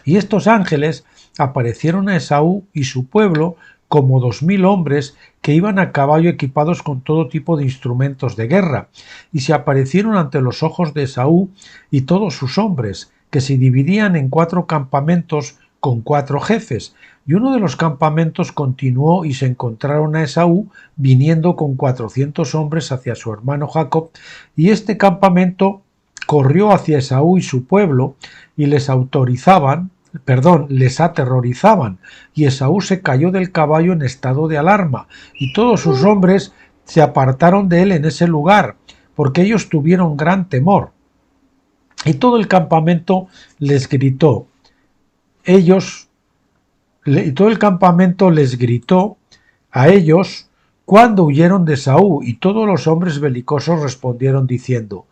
Y estos ángeles aparecieron a Esaú y su pueblo como 2000 hombres que iban a caballo equipados con todo tipo de instrumentos de guerra, y se aparecieron ante los ojos de Esaú y todos sus hombres, que se dividían en 4 campamentos con 4 jefes, y uno de los campamentos continuó y se encontraron a Esaú viniendo con 400 hombres hacia su hermano Jacob, y este campamento corrió hacia Esaú y su pueblo, y les aterrorizaban, y Esaú se cayó del caballo en estado de alarma, y todos sus hombres se apartaron de él en ese lugar, porque ellos tuvieron gran temor. Y todo el campamento les gritó, a ellos cuando huyeron de Esaú, y todos los hombres belicosos respondieron diciendo: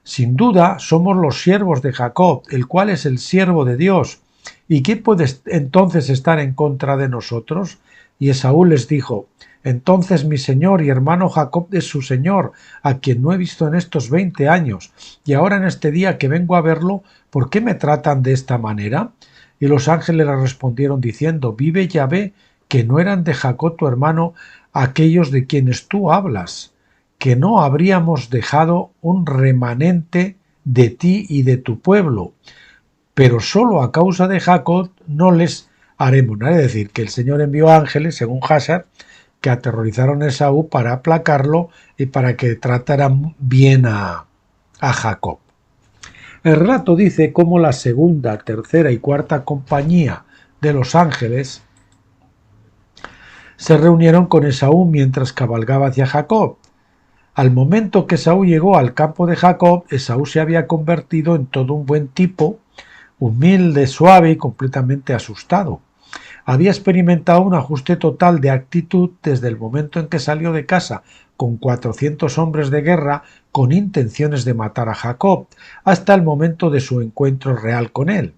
Sin duda somos los siervos de Jacob, el cual es el siervo de Dios. ¿Y quién puede entonces estar en contra de nosotros? Y Esaú les dijo: Entonces mi señor y hermano Jacob es su señor, a quien no he visto en estos 20 años, y ahora en este día que vengo a verlo, ¿por qué me tratan de esta manera? Y los ángeles le respondieron diciendo: Vive Yahvé, que no eran de Jacob tu hermano aquellos de quienes tú hablas, que no habríamos dejado un remanente de ti y de tu pueblo, pero solo a causa de Jacob no les haremos nada. Es decir, que el Señor envió ángeles, según Jasher, que aterrorizaron a Esaú para aplacarlo y para que trataran bien a Jacob. El relato dice cómo la segunda, tercera y cuarta compañía de los ángeles se reunieron con Esaú mientras cabalgaba hacia Jacob. Al momento que Esaú llegó al campo de Jacob, Esaú se había convertido en todo un buen tipo, humilde, suave y completamente asustado. Había experimentado un ajuste total de actitud desde el momento en que salió de casa con 400 hombres de guerra con intenciones de matar a Jacob, hasta el momento de su encuentro real con él.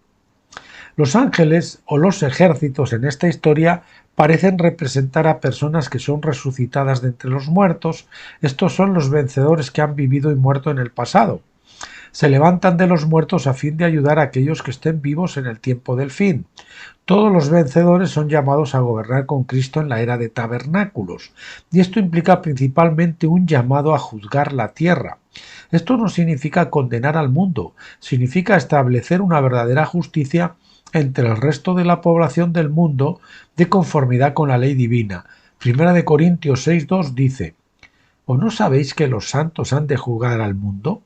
Los ángeles o los ejércitos en esta historia parecen representar a personas que son resucitadas de entre los muertos. Estos son los vencedores que han vivido y muerto en el pasado. Se levantan de los muertos a fin de ayudar a aquellos que estén vivos en el tiempo del fin. Todos los vencedores son llamados a gobernar con Cristo en la era de tabernáculos, y esto implica principalmente un llamado a juzgar la tierra. Esto no significa condenar al mundo, significa establecer una verdadera justicia entre el resto de la población del mundo de conformidad con la ley divina. 1 Corintios 6:2 dice: ¿O no sabéis que los santos han de juzgar al mundo?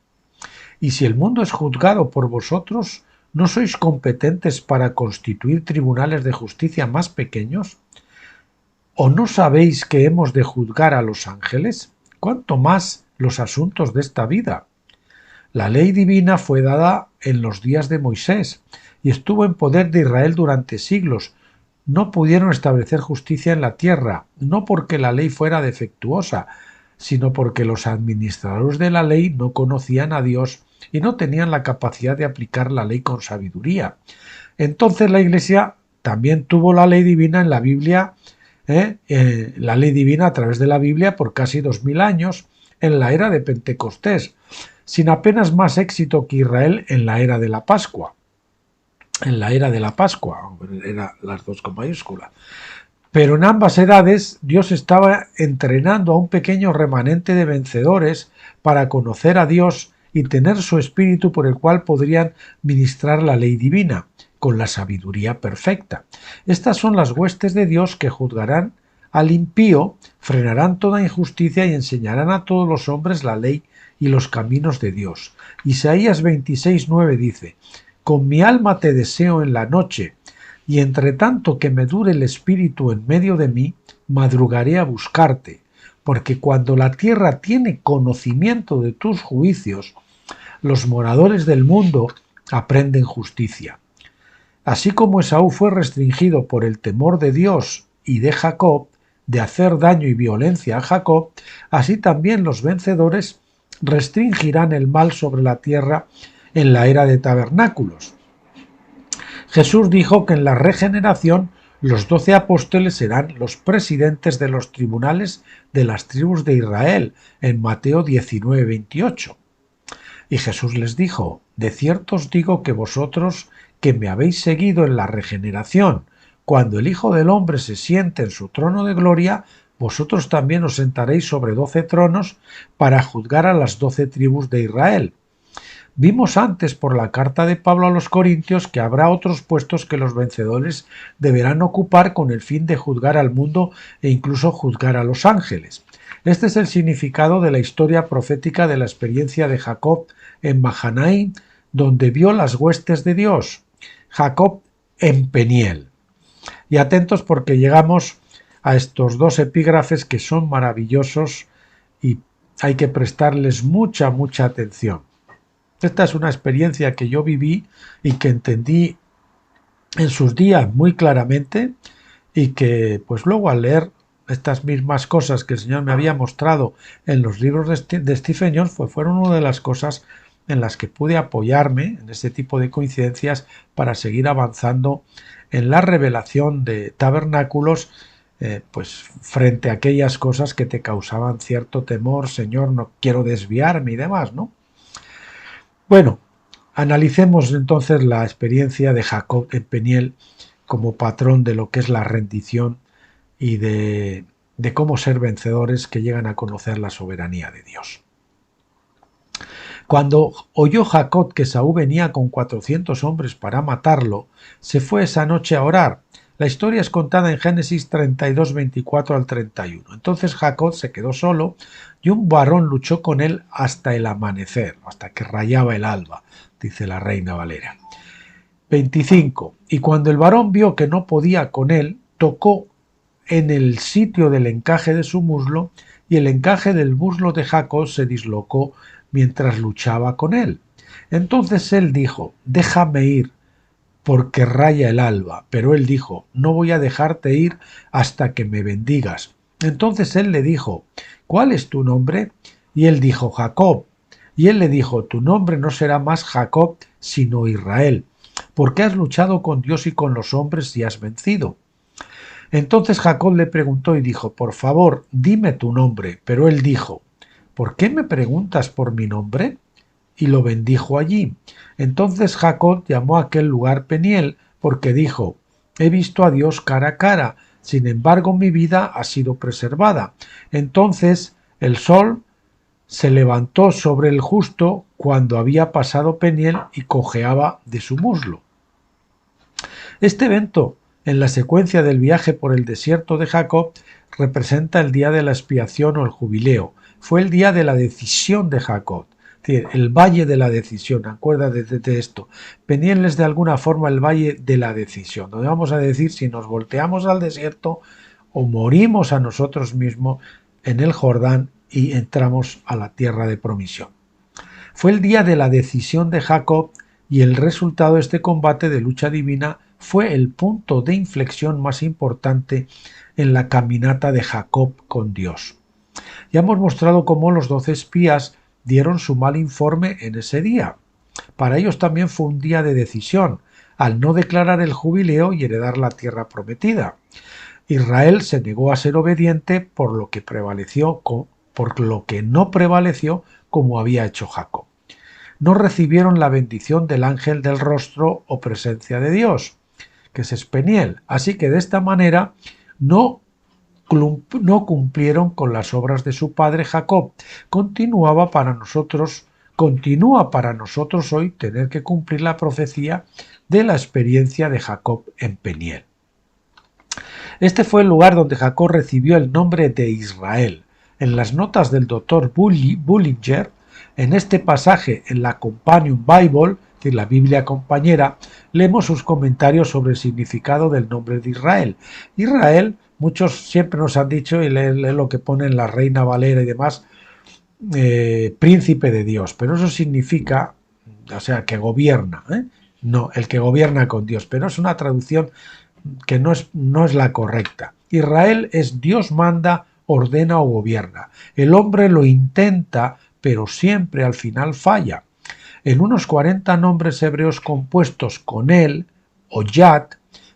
Y si el mundo es juzgado por vosotros, ¿no sois competentes para constituir tribunales de justicia más pequeños? ¿O no sabéis que hemos de juzgar a los ángeles? ¿Cuánto más los asuntos de esta vida? La ley divina fue dada en los días de Moisés y estuvo en poder de Israel durante siglos. No pudieron establecer justicia en la tierra, no porque la ley fuera defectuosa, sino porque los administradores de la ley no conocían a Dios y no tenían la capacidad de aplicar la ley con sabiduría. Entonces la Iglesia también tuvo la ley divina en la Biblia, la ley divina a través de la Biblia por casi 2000 años en la era de Pentecostés, sin apenas más éxito que Israel en la era de la Pascua. En la era de la Pascua, era las dos con mayúscula. Pero en ambas edades Dios estaba entrenando a un pequeño remanente de vencedores para conocer a Dios y tener su espíritu por el cual podrían ministrar la ley divina, con la sabiduría perfecta. Estas son las huestes de Dios que juzgarán al impío, frenarán toda injusticia y enseñarán a todos los hombres la ley y los caminos de Dios. Isaías 26:9 dice: Con mi alma te deseo en la noche, y entre tanto que me dure el espíritu en medio de mí, madrugaré a buscarte, porque cuando la tierra tiene conocimiento de tus juicios, los moradores del mundo aprenden justicia. Así como Esaú fue restringido por el temor de Dios y de Jacob, de hacer daño y violencia a Jacob, así también los vencedores restringirán el mal sobre la tierra en la era de tabernáculos. Jesús dijo que en la regeneración los 12 apóstoles serán los presidentes de los tribunales de las tribus de Israel, en Mateo 19:28. Y Jesús les dijo: De cierto os digo que vosotros, que me habéis seguido en la regeneración, cuando el Hijo del Hombre se siente en su trono de gloria, vosotros también os sentaréis sobre 12 tronos para juzgar a las 12 tribus de Israel. Vimos antes por la carta de Pablo a los Corintios que habrá otros puestos que los vencedores deberán ocupar con el fin de juzgar al mundo e incluso juzgar a los ángeles. Este es el significado de la historia profética de la experiencia de Jacob en Mahanaim, donde vio las huestes de Dios. Jacob en Peniel. Y atentos porque llegamos a estos dos epígrafes que son maravillosos y hay que prestarles mucha atención. Esta es una experiencia que yo viví y que entendí en sus días muy claramente, y que pues luego al leer estas mismas cosas que el Señor me había mostrado en los libros de Stephen Jones, fueron una de las cosas en las que pude apoyarme en este tipo de coincidencias para seguir avanzando en la revelación de tabernáculos, pues frente a aquellas cosas que te causaban cierto temor: Señor, no quiero desviarme y demás, ¿no? Bueno, analicemos entonces la experiencia de Jacob en Peniel como patrón de lo que es la rendición y de cómo ser vencedores que llegan a conocer la soberanía de Dios. Cuando oyó Jacob que Esaú venía con 400 hombres para matarlo, se fue esa noche a orar. La historia es contada en Génesis 32, 24 al 31. Entonces Jacob se quedó solo y un varón luchó con él hasta el amanecer, hasta que rayaba el alba, dice la Reina Valera. 25. Y cuando el varón vio que no podía con él, tocó en el sitio del encaje de su muslo, y el encaje del muslo de Jacob se dislocó mientras luchaba con él. Entonces él dijo: déjame ir, porque raya el alba. Pero él dijo: no voy a dejarte ir hasta que me bendigas. Entonces él le dijo: ¿cuál es tu nombre? Y él dijo: Jacob. Y él le dijo: tu nombre no será más Jacob, sino Israel, porque has luchado con Dios y con los hombres y has vencido. Entonces Jacob le preguntó y dijo: por favor, dime tu nombre. Pero él dijo: ¿por qué me preguntas por mi nombre? Y lo bendijo allí. Entonces Jacob llamó a aquel lugar Peniel, porque dijo: he visto a Dios cara a cara, sin embargo mi vida ha sido preservada. Entonces el sol se levantó sobre el justo cuando había pasado Peniel y cojeaba de su muslo. Este evento, en la secuencia del viaje por el desierto de Jacob, representa el día de la expiación o el jubileo. Fue el día de la decisión de Jacob, es decir, el valle de la decisión. Acuérdate de esto. Peniel es de alguna forma el valle de la decisión, donde vamos a decir si nos volteamos al desierto o morimos a nosotros mismos en el Jordán y entramos a la tierra de promisión. Fue el día de la decisión de Jacob, y el resultado de este combate de lucha divina fue el punto de inflexión más importante en la caminata de Jacob con Dios. Ya hemos mostrado cómo los 12 espías dieron su mal informe en ese día. Para ellos también fue un día de decisión, al no declarar el jubileo y heredar la tierra prometida. Israel se negó a ser obediente, por lo que no prevaleció como había hecho Jacob. No recibieron la bendición del ángel del rostro o presencia de Dios, que es Peniel. Así que de esta manera no cumplieron con las obras de su padre Jacob. Continúa para nosotros hoy tener que cumplir la profecía de la experiencia de Jacob en Peniel. Este fue el lugar donde Jacob recibió el nombre de Israel. En las notas del Dr. Bullinger, en este pasaje en la Companion Bible, es decir, la Biblia compañera, leemos sus comentarios sobre el significado del nombre de Israel. Israel, muchos siempre nos han dicho, y lee lo que pone en la Reina Valera y demás, príncipe de Dios, pero eso significa, o sea, que gobierna, no, el que gobierna con Dios, pero es una traducción que no es la correcta. Israel es Dios manda, ordena o gobierna. El hombre lo intenta, pero siempre al final falla. En unos 40 nombres hebreos compuestos con él, o Yad,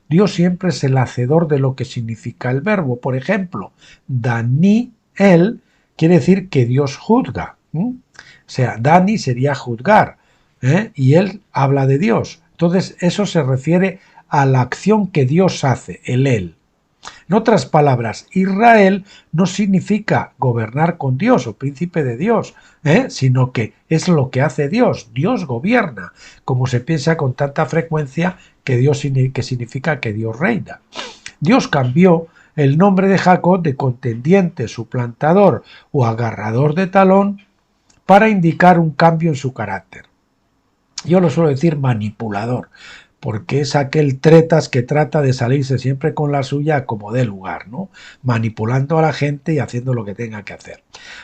Dios siempre es el hacedor de lo que significa el verbo. Por ejemplo, Dani, él, quiere decir que Dios juzga. O sea, Dani sería juzgar, y él habla de Dios. Entonces, eso se refiere a la acción que Dios hace, el él. En otras palabras, Israel no significa gobernar con Dios o príncipe de Dios, sino que es lo que hace Dios. Dios gobierna, como se piensa con tanta frecuencia que significa que Dios reina. Dios cambió el nombre de Jacob de contendiente, suplantador o agarrador de talón para indicar un cambio en su carácter. Yo lo suelo decir manipulador, porque es aquel tretas que trata de salirse siempre con la suya como dé lugar, ¿no? Manipulando a la gente y haciendo lo que tenga que hacer.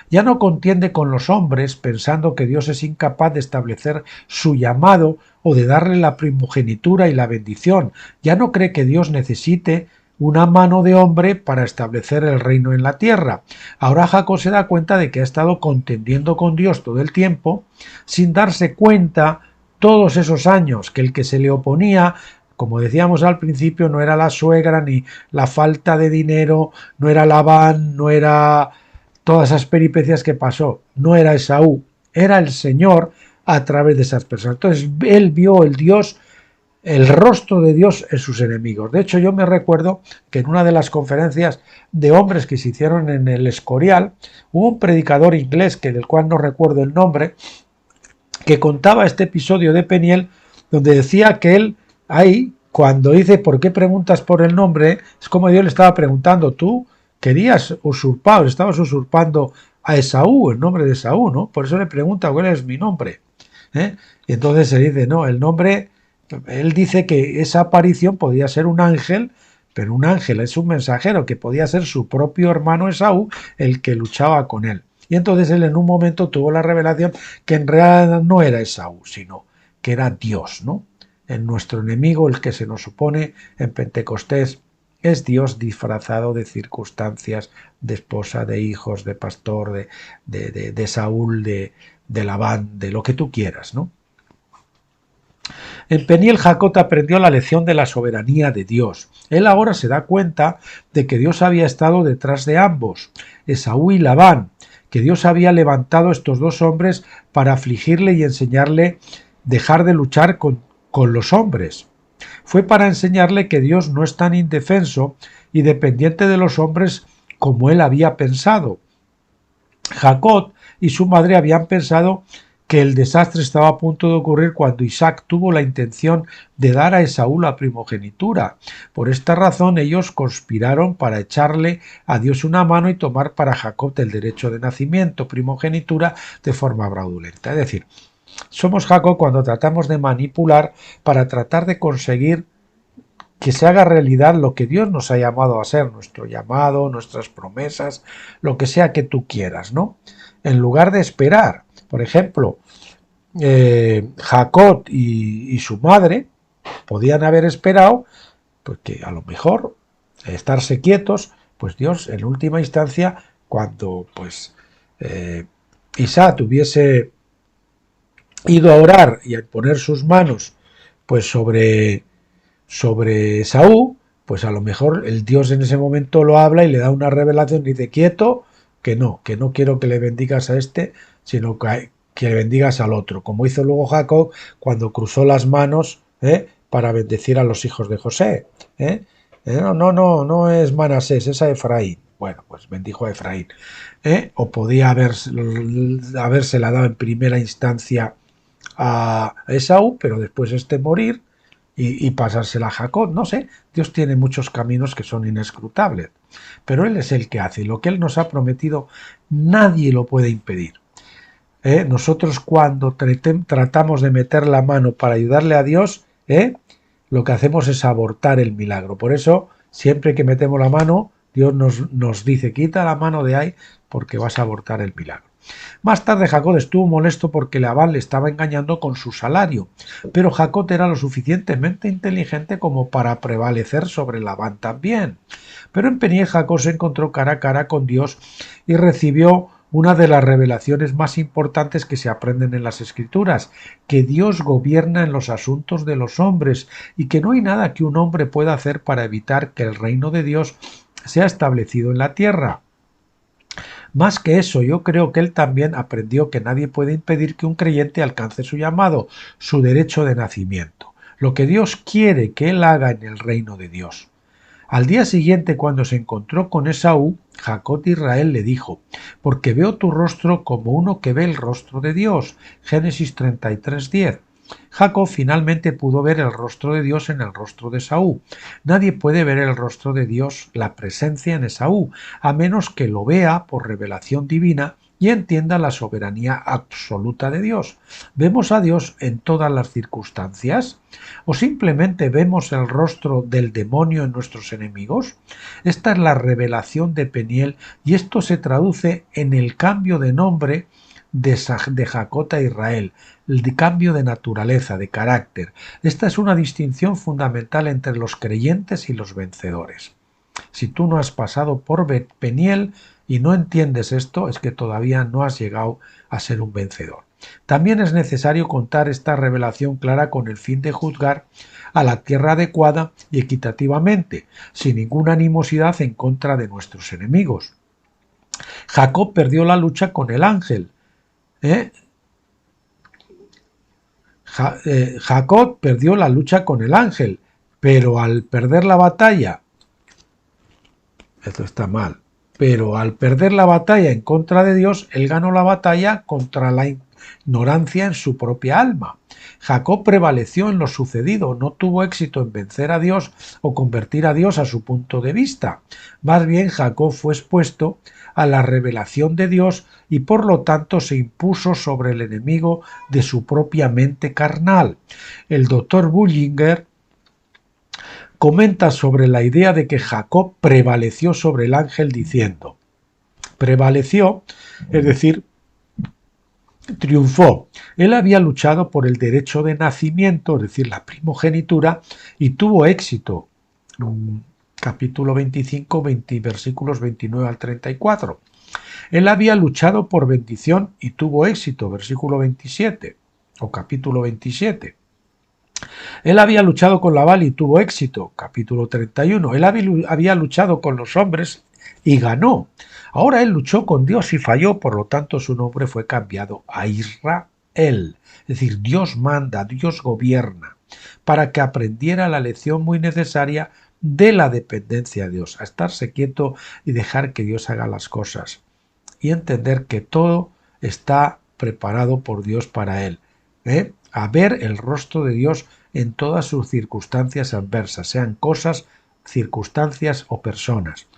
Ya no contiende con los hombres pensando que Dios es incapaz de establecer su llamado o de darle la primogenitura y la bendición. Ya no cree que Dios necesite una mano de hombre para establecer el reino en la tierra. Ahora Jacob se da cuenta de que ha estado contendiendo con Dios todo el tiempo, sin darse cuenta todos esos años que el que se le oponía, como decíamos al principio, no era la suegra, ni la falta de dinero, no era Labán, no era todas esas peripecias que pasó, no era Esaú, era el Señor a través de esas personas. Entonces él vio el rostro de Dios en sus enemigos. De hecho, yo me recuerdo que en una de las conferencias de hombres que se hicieron en el Escorial, hubo un predicador inglés, del cual no recuerdo el nombre, que contaba este episodio de Peniel, donde decía que él ahí, cuando dice ¿por qué preguntas por el nombre? Es como Dios le estaba preguntando, tú querías usurpar, estabas usurpando a Esaú, el nombre de Esaú, ¿no? Por eso le pregunta cuál es mi nombre. Y entonces se dice, no, el nombre, él dice que esa aparición podía ser un ángel, pero un ángel es un mensajero, que podía ser su propio hermano Esaú el que luchaba con él. Y entonces él en un momento tuvo la revelación que en realidad no era Esaú, sino que era Dios, ¿no? En nuestro enemigo, el que se nos opone en Pentecostés, es Dios disfrazado de circunstancias, de esposa, de hijos, de pastor, de Saúl, de Labán, de lo que tú quieras, ¿no? En Peniel Jacob aprendió la lección de la soberanía de Dios. Él ahora se da cuenta de que Dios había estado detrás de ambos, Esaú y Labán, que Dios había levantado a estos dos hombres para afligirle y enseñarle dejar de luchar con los hombres. Fue para enseñarle que Dios no es tan indefenso y dependiente de los hombres como él había pensado. Jacob y su madre habían pensado que el desastre estaba a punto de ocurrir cuando Isaac tuvo la intención de dar a Esaú la primogenitura. Por esta razón ellos conspiraron para echarle a Dios una mano y tomar para Jacob el derecho de nacimiento, primogenitura, de forma fraudulenta. Es decir, somos Jacob cuando tratamos de manipular para tratar de conseguir que se haga realidad lo que Dios nos ha llamado a ser, nuestro llamado, nuestras promesas, lo que sea que tú quieras, ¿no? En lugar de esperar. Por ejemplo, Jacob y su madre podían haber esperado, porque a lo mejor estarse quietos, pues Dios en última instancia, cuando pues Isaac hubiese ido a orar y a poner sus manos pues sobre Esaú, pues a lo mejor el Dios en ese momento lo habla y le da una revelación y dice quieto, que no quiero que le bendigas a este, sino que bendigas al otro, como hizo luego Jacob cuando cruzó las manos para bendecir a los hijos de José. No es Manasés, es a Efraín. Bueno, pues bendijo a Efraín. O podía habérsela dado en primera instancia a Esaú, pero después morir y pasársela a Jacob. No sé, Dios tiene muchos caminos que son inescrutables, pero Él es el que hace, y lo que Él nos ha prometido nadie lo puede impedir. Nosotros cuando tratamos de meter la mano para ayudarle a Dios, lo que hacemos es abortar el milagro. Por eso, siempre que metemos la mano, Dios nos dice, quita la mano de ahí porque vas a abortar el milagro. Más tarde Jacob estuvo molesto porque Labán le estaba engañando con su salario, pero Jacob era lo suficientemente inteligente como para prevalecer sobre Labán también. Pero en Peniel Jacob se encontró cara a cara con Dios y recibió una de las revelaciones más importantes que se aprenden en las Escrituras, que Dios gobierna en los asuntos de los hombres y que no hay nada que un hombre pueda hacer para evitar que el reino de Dios sea establecido en la tierra. Más que eso, yo creo que él también aprendió que nadie puede impedir que un creyente alcance su llamado, su derecho de nacimiento, lo que Dios quiere que él haga en el reino de Dios. Al día siguiente, cuando se encontró con Esaú, Jacob de Israel le dijo, porque veo tu rostro como uno que ve el rostro de Dios. Génesis 33:10. Jacob finalmente pudo ver el rostro de Dios en el rostro de Esaú. Nadie puede ver el rostro de Dios, la presencia en Esaú, a menos que lo vea por revelación divina y entienda la soberanía absoluta de Dios. ¿Vemos a Dios en todas las circunstancias? ¿O simplemente vemos el rostro del demonio en nuestros enemigos? Esta es la revelación de Peniel y esto se traduce en el cambio de nombre de Jacob a Israel, el cambio de naturaleza, de carácter. Esta es una distinción fundamental entre los creyentes y los vencedores. Si tú no has pasado por Peniel y no entiendes esto, es que todavía no has llegado a ser un vencedor. También es necesario contar esta revelación clara con el fin de juzgar a la tierra adecuada y equitativamente, sin ninguna animosidad en contra de nuestros enemigos. Jacob perdió la lucha con el ángel. Jacob perdió la lucha con el ángel, pero al perder la batalla, esto está mal, pero al perder la batalla en contra de Dios, él ganó la batalla contra la ignorancia en su propia alma. Jacob prevaleció en lo sucedido, no tuvo éxito en vencer a Dios o convertir a Dios a su punto de vista. Más bien Jacob fue expuesto a la revelación de Dios y por lo tanto se impuso sobre el enemigo de su propia mente carnal. El doctor Bullinger comenta sobre la idea de que Jacob prevaleció sobre el ángel diciendo, prevaleció, es decir, triunfó. Él había luchado por el derecho de nacimiento, es decir, la primogenitura, y tuvo éxito. Capítulo 25, versículos 29 al 34. Él había luchado por bendición y tuvo éxito, versículo 27, o capítulo 27. Él había luchado con Labán y tuvo éxito, capítulo 31. Él había luchado con los hombres y ganó. Ahora él luchó con Dios y falló, por lo tanto su nombre fue cambiado a Israel. Es decir, Dios manda, Dios gobierna, para que aprendiera la lección muy necesaria de la dependencia de Dios, a estarse quieto y dejar que Dios haga las cosas y entender que todo está preparado por Dios para él. A ver el rostro de Dios en todas sus circunstancias adversas, sean cosas, circunstancias o personas.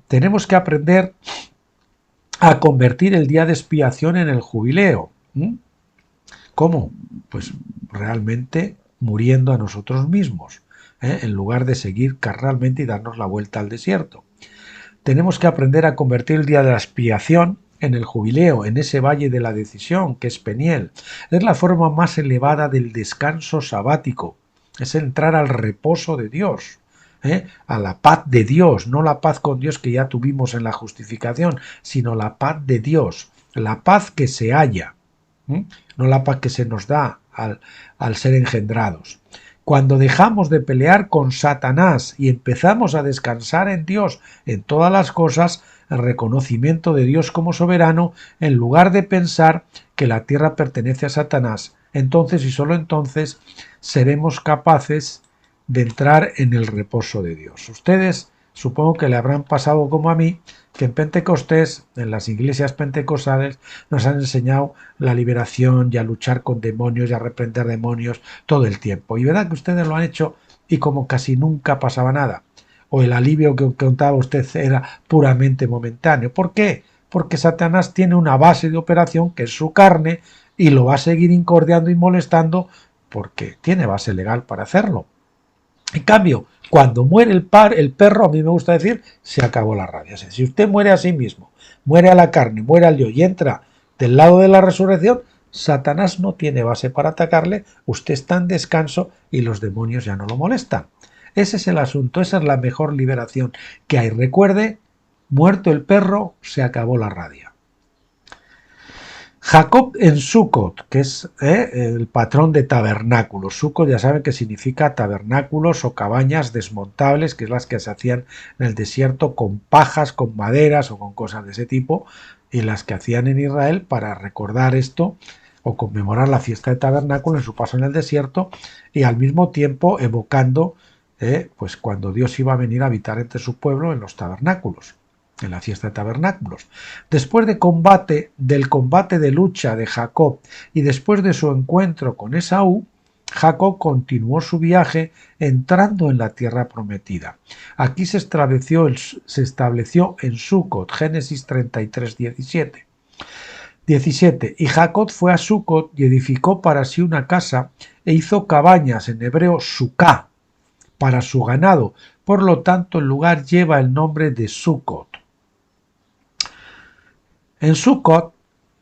Tenemos que aprender a convertir el día de expiación en el jubileo. ¿Cómo? Pues realmente muriendo a nosotros mismos, en lugar de seguir carnalmente y darnos la vuelta al desierto. Tenemos que aprender a convertir el día de la expiación en el jubileo, en ese valle de la decisión que es Peniel. Es la forma más elevada del descanso sabático, es entrar al reposo de Dios, a la paz de Dios, no la paz con Dios que ya tuvimos en la justificación, sino la paz de Dios, la paz que se halla, no la paz que se nos da al ser engendrados. Cuando dejamos de pelear con Satanás y empezamos a descansar en Dios en todas las cosas, el reconocimiento de Dios como soberano, en lugar de pensar que la tierra pertenece a Satanás, entonces y solo entonces seremos capaces de entrar en el reposo de Dios. Ustedes supongo que le habrán pasado como a mí, que en Pentecostés, en las iglesias pentecostales, nos han enseñado la liberación y a luchar con demonios y a reprender demonios todo el tiempo. Y verdad que ustedes lo han hecho y como casi nunca pasaba nada. O el alivio que contaba usted era puramente momentáneo. ¿Por qué? Porque Satanás tiene una base de operación que es su carne y lo va a seguir incordiando y molestando porque tiene base legal para hacerlo. En cambio, cuando muere el perro, a mí me gusta decir, se acabó la rabia. O sea, si usted muere a sí mismo, muere a la carne, muere al yo y entra del lado de la resurrección, Satanás no tiene base para atacarle, usted está en descanso y los demonios ya no lo molestan. Ese es el asunto, esa es la mejor liberación que hay. Recuerde, muerto el perro, se acabó la rabia. Jacob en Sucot, que es el patrón de tabernáculos. Sucot ya saben que significa tabernáculos o cabañas desmontables, que es las que se hacían en el desierto con pajas, con maderas o con cosas de ese tipo, y las que hacían en Israel para recordar esto o conmemorar la fiesta de tabernáculo en su paso en el desierto y al mismo tiempo evocando pues cuando Dios iba a venir a habitar entre su pueblo en los tabernáculos, en la fiesta de tabernáculos. Después del combate de lucha de Jacob y después de su encuentro con Esaú, Jacob continuó su viaje entrando en la tierra prometida. Aquí se estableció en Sucot, Génesis 33, 17. Y Jacob fue a Sucot y edificó para sí una casa e hizo cabañas, en hebreo suká, para su ganado. Por lo tanto, el lugar lleva el nombre de Sucot. En Sucot,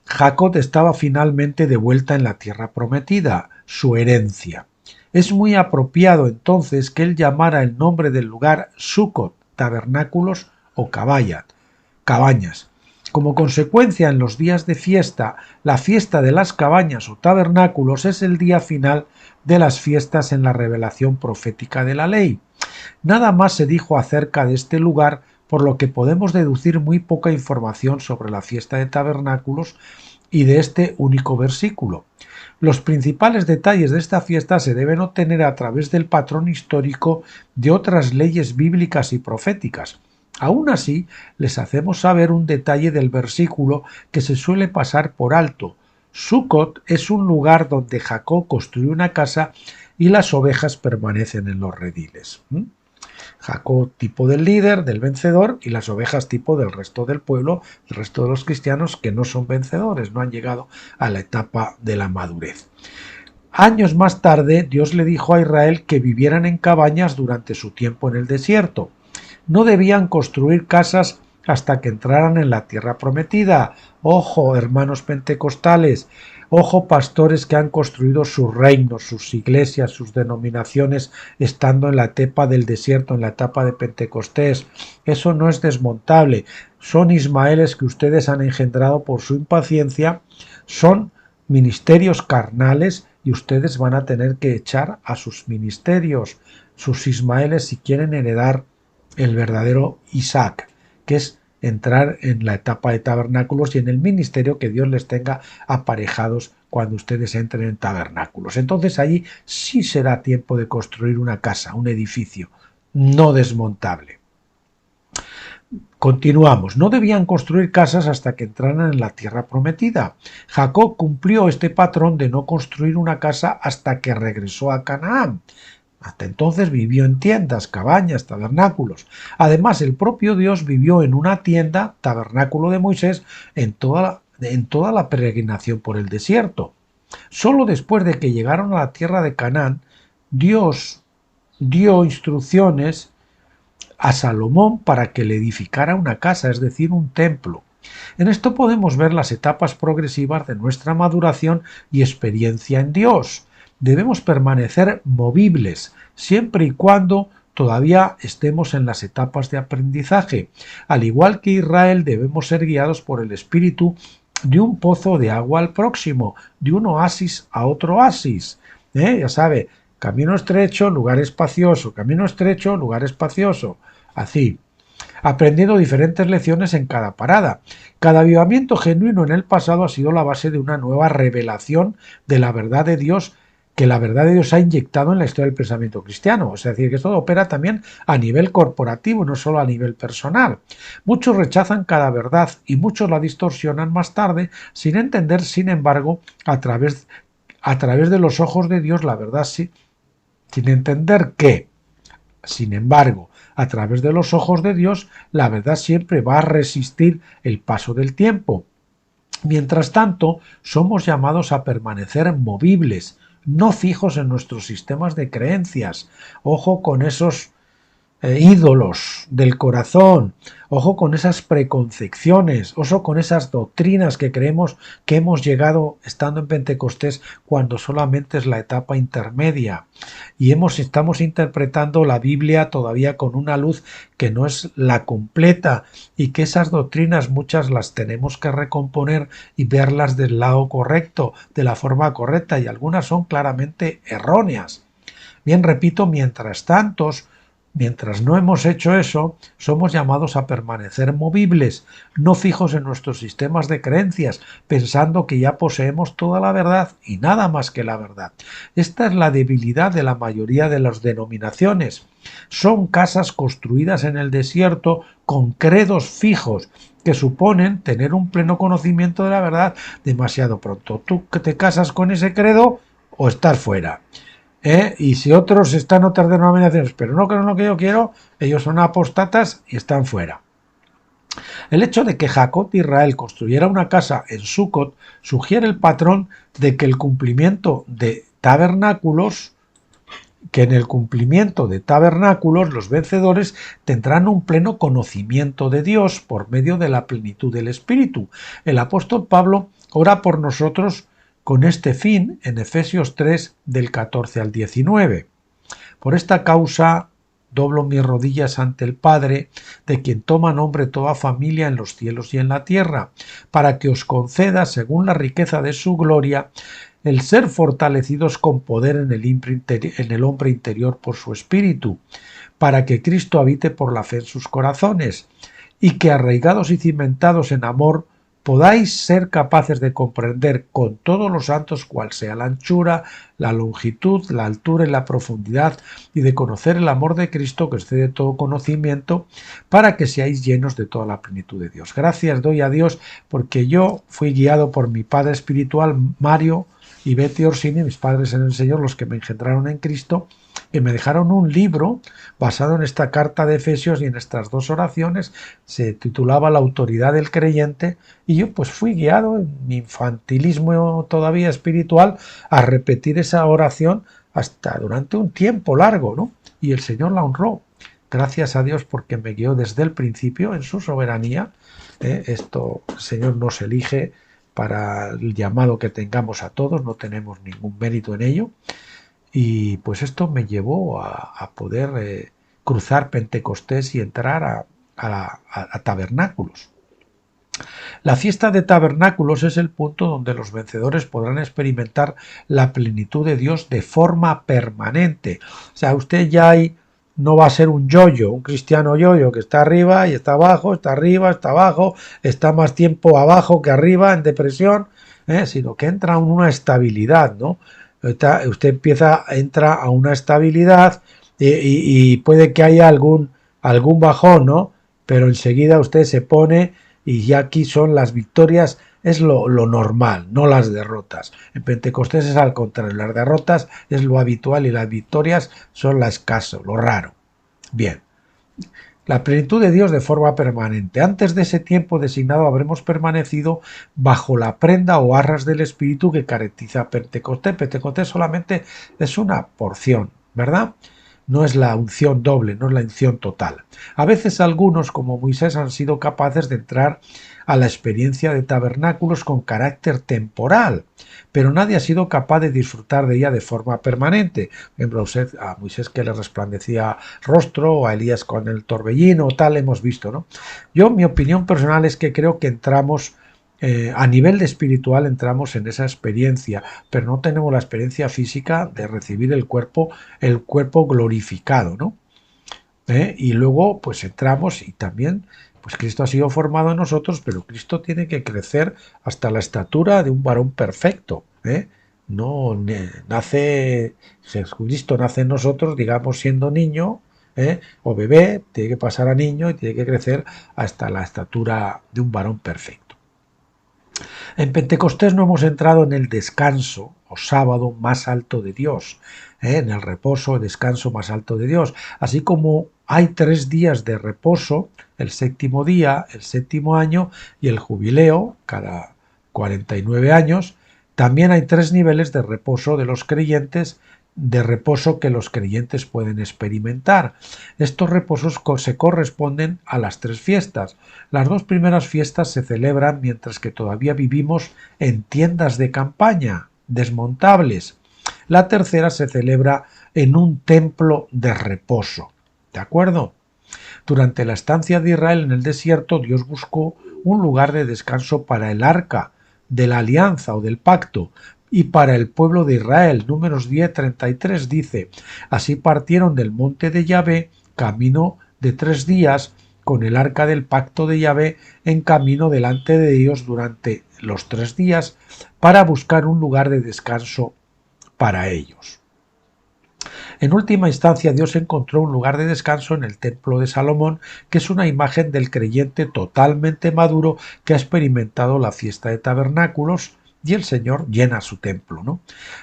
Jacob estaba finalmente de vuelta en la tierra prometida, su herencia. Es muy apropiado entonces que él llamara el nombre del lugar Sucot, tabernáculos o cabañas. Como consecuencia, en los días de fiesta, la fiesta de las cabañas o tabernáculos es el día final de las fiestas en la revelación profética de la ley. Nada más se dijo acerca de este lugar, por lo que podemos deducir muy poca información sobre la fiesta de tabernáculos y de este único versículo. Los principales detalles de esta fiesta se deben obtener a través del patrón histórico de otras leyes bíblicas y proféticas. Aún así, les hacemos saber un detalle del versículo que se suele pasar por alto. Sucot es un lugar donde Jacob construyó una casa y las ovejas permanecen en los rediles. Jacob tipo del líder, del vencedor, y las ovejas tipo del resto del pueblo, el resto de los cristianos que no son vencedores, no han llegado a la etapa de la madurez. Años más tarde, Dios le dijo a Israel que vivieran en cabañas durante su tiempo en el desierto. No debían construir casas hasta que entraran en la tierra prometida. Ojo, hermanos pentecostales, ojo, pastores que han construido sus reinos, sus iglesias, sus denominaciones, estando en la etapa del desierto, en la etapa de Pentecostés. Eso no es desmontable. Son ismaeles que ustedes han engendrado por su impaciencia, son ministerios carnales y ustedes van a tener que echar a sus ministerios, sus ismaeles, si quieren heredar el verdadero Isaac, que es entrar en la etapa de tabernáculos y en el ministerio que Dios les tenga aparejados cuando ustedes entren en tabernáculos. Entonces allí sí será tiempo de construir una casa, un edificio, no desmontable. Continuamos. No debían construir casas hasta que entraran en la tierra prometida. Jacob cumplió este patrón de no construir una casa hasta que regresó a Canaán. Hasta entonces vivió en tiendas, cabañas, tabernáculos. Además, el propio Dios vivió en una tienda, tabernáculo de Moisés, en toda la peregrinación por el desierto. Solo después de que llegaron a la tierra de Canaán, Dios dio instrucciones a Salomón para que le edificara una casa, es decir, un templo. En esto podemos ver las etapas progresivas de nuestra maduración y experiencia en Dios. Debemos permanecer movibles, siempre y cuando todavía estemos en las etapas de aprendizaje. Al igual que Israel, debemos ser guiados por el Espíritu de un pozo de agua al próximo, de un oasis a otro oasis. Ya sabe, camino estrecho, lugar espacioso, camino estrecho, lugar espacioso. Así, aprendiendo diferentes lecciones en cada parada. Cada avivamiento genuino en el pasado ha sido la base de una nueva revelación de la verdad de Dios que la verdad de Dios ha inyectado en la historia del pensamiento cristiano. Es decir, que esto opera también a nivel corporativo, no solo a nivel personal. Muchos rechazan cada verdad y muchos la distorsionan más tarde, sin entender, sin embargo, a través de los ojos de Dios la verdad, sí, sin entender que, sin embargo, a través de los ojos de Dios, la verdad siempre va a resistir el paso del tiempo. Mientras tanto, somos llamados a permanecer movibles, no fijos en nuestros sistemas de creencias. Ojo con esos ídolos del corazón, ojo con esas preconcepciones, ojo con esas doctrinas que creemos que hemos llegado estando en Pentecostés cuando solamente es la etapa intermedia y estamos interpretando la Biblia todavía con una luz que no es la completa y que esas doctrinas muchas las tenemos que recomponer y verlas del lado correcto, de la forma correcta, y algunas son claramente erróneas. Bien, repito, mientras no hemos hecho eso, somos llamados a permanecer movibles, no fijos en nuestros sistemas de creencias, pensando que ya poseemos toda la verdad y nada más que la verdad. Esta es la debilidad de la mayoría de las denominaciones. Son casas construidas en el desierto con credos fijos que suponen tener un pleno conocimiento de la verdad demasiado pronto. Tú que te casas con ese credo o estás fuera. Y si otros están en otras denominaciones, pero no creen lo que yo quiero, ellos son apóstatas y están fuera. El hecho de que Jacob de Israel construyera una casa en Sucot sugiere el patrón de que el cumplimiento de tabernáculos, que en el cumplimiento de tabernáculos los vencedores tendrán un pleno conocimiento de Dios por medio de la plenitud del Espíritu. El apóstol Pablo ora por nosotros con este fin en Efesios 3 del 14 al 19. Por esta causa doblo mis rodillas ante el Padre, de quien toma nombre toda familia en los cielos y en la tierra, para que os conceda, según la riqueza de su gloria, el ser fortalecidos con poder en el hombre interior por su espíritu, para que Cristo habite por la fe en sus corazones, y que arraigados y cimentados en amor, podáis ser capaces de comprender con todos los santos cuál sea la anchura, la longitud, la altura y la profundidad, y de conocer el amor de Cristo que excede todo conocimiento, para que seáis llenos de toda la plenitud de Dios. Gracias doy a Dios porque yo fui guiado por mi padre espiritual, Mario y Betty Orsini, mis padres en el Señor, los que me engendraron en Cristo, que me dejaron un libro basado en esta carta de Efesios y en estas dos oraciones. Se titulaba La autoridad del creyente, y yo pues fui guiado en mi infantilismo todavía espiritual a repetir esa oración hasta durante un tiempo largo, ¿no? Y el Señor la honró. Gracias a Dios porque me guió desde el principio en su soberanía. Esto el Señor nos elige para el llamado que tengamos a todos, no tenemos ningún mérito en ello. Y pues esto me llevó a poder cruzar Pentecostés y entrar a tabernáculos. La fiesta de tabernáculos es el punto donde los vencedores podrán experimentar la plenitud de Dios de forma permanente. O sea, usted ya no va a ser un yoyo, un cristiano yoyo que está arriba y está abajo, está arriba, está abajo, está más tiempo abajo que arriba en depresión, sino que entra en una estabilidad, ¿no? Usted entra a una estabilidad y puede que haya algún bajón, ¿no? Pero enseguida usted se pone y ya aquí son las victorias, es lo normal, no las derrotas. En Pentecostés es al contrario, las derrotas es lo habitual y las victorias son lo escaso, lo raro. Bien. La plenitud de Dios de forma permanente. Antes de ese tiempo designado habremos permanecido bajo la prenda o arras del Espíritu que caracteriza a Pentecostés. Pentecostés solamente es una porción, ¿verdad? No es la unción doble, no es la unción total. A veces algunos, como Moisés, han sido capaces de entrar a la experiencia de tabernáculos con carácter temporal, pero nadie ha sido capaz de disfrutar de ella de forma permanente. Por ejemplo, a Moisés que le resplandecía rostro, o a Elías con el torbellino, tal hemos visto, ¿no? Mi opinión personal es que creo que entramos, a nivel de espiritual entramos en esa experiencia, pero no tenemos la experiencia física de recibir el cuerpo glorificado, ¿no? Y luego pues entramos y también pues Cristo ha sido formado en nosotros, pero Cristo tiene que crecer hasta la estatura de un varón perfecto, no nace, Jesucristo nace en nosotros, digamos, siendo niño, o bebé, tiene que pasar a niño y tiene que crecer hasta la estatura de un varón perfecto. En Pentecostés no hemos entrado en el descanso o sábado más alto de Dios, en el reposo o descanso más alto de Dios. Así como hay 3 días de reposo, el séptimo día, el séptimo año y el jubileo, cada 49 años, también hay 3 niveles de reposo de los creyentes, de reposo que los creyentes pueden experimentar. Estos reposos se corresponden a las 3 fiestas. Las 2 primeras fiestas se celebran mientras que todavía vivimos en tiendas de campaña desmontables. La tercera se celebra en un templo de reposo. ¿De acuerdo? Durante la estancia de Israel en el desierto, Dios buscó un lugar de descanso para el arca de la alianza o del pacto, y para el pueblo de Israel. Números 10:33 dice: así partieron del monte de Yahvé camino de 3 días con el arca del pacto de Yahvé en camino delante de ellos durante los 3 días para buscar un lugar de descanso para ellos. En última instancia, Dios encontró un lugar de descanso en el templo de Salomón, que es una imagen del creyente totalmente maduro que ha experimentado la fiesta de tabernáculos, y el Señor llena su templo, ¿no?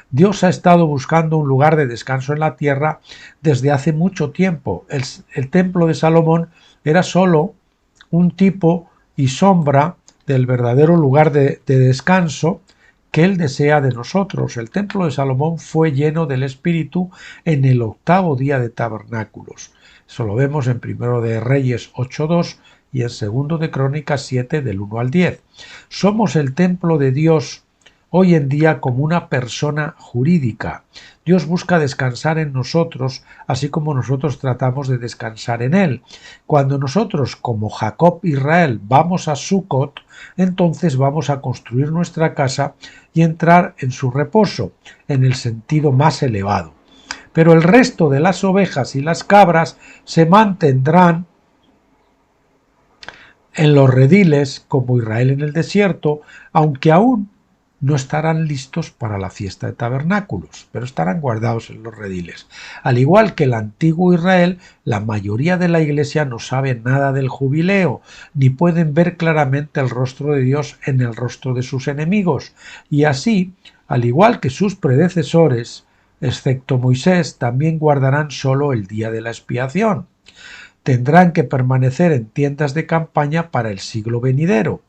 Dios ha estado buscando un lugar de descanso en la tierra desde hace mucho tiempo. El templo de Salomón era solo un tipo y sombra del verdadero lugar de descanso que Él desea de nosotros. El templo de Salomón fue lleno del Espíritu en el 8º día de tabernáculos. Eso lo vemos en 1 de Reyes 8:2 y en 2 de Crónicas 7 del 1 al 10. Somos el templo de Dios hoy en día como una persona jurídica. Dios busca descansar en nosotros, así como nosotros tratamos de descansar en Él. Cuando nosotros, como Jacob Israel, vamos a Sucot, entonces vamos a construir nuestra casa y entrar en su reposo, en el sentido más elevado. Pero el resto de las ovejas y las cabras se mantendrán en los rediles, como Israel en el desierto, aunque aún no estarán listos para la fiesta de tabernáculos, pero estarán guardados en los rediles. Al igual que el antiguo Israel, la mayoría de la Iglesia no sabe nada del jubileo, ni pueden ver claramente el rostro de Dios en el rostro de sus enemigos, y así, al igual que sus predecesores, excepto Moisés, también guardarán solo el día de la expiación. Tendrán que permanecer en tiendas de campaña para el siglo venidero.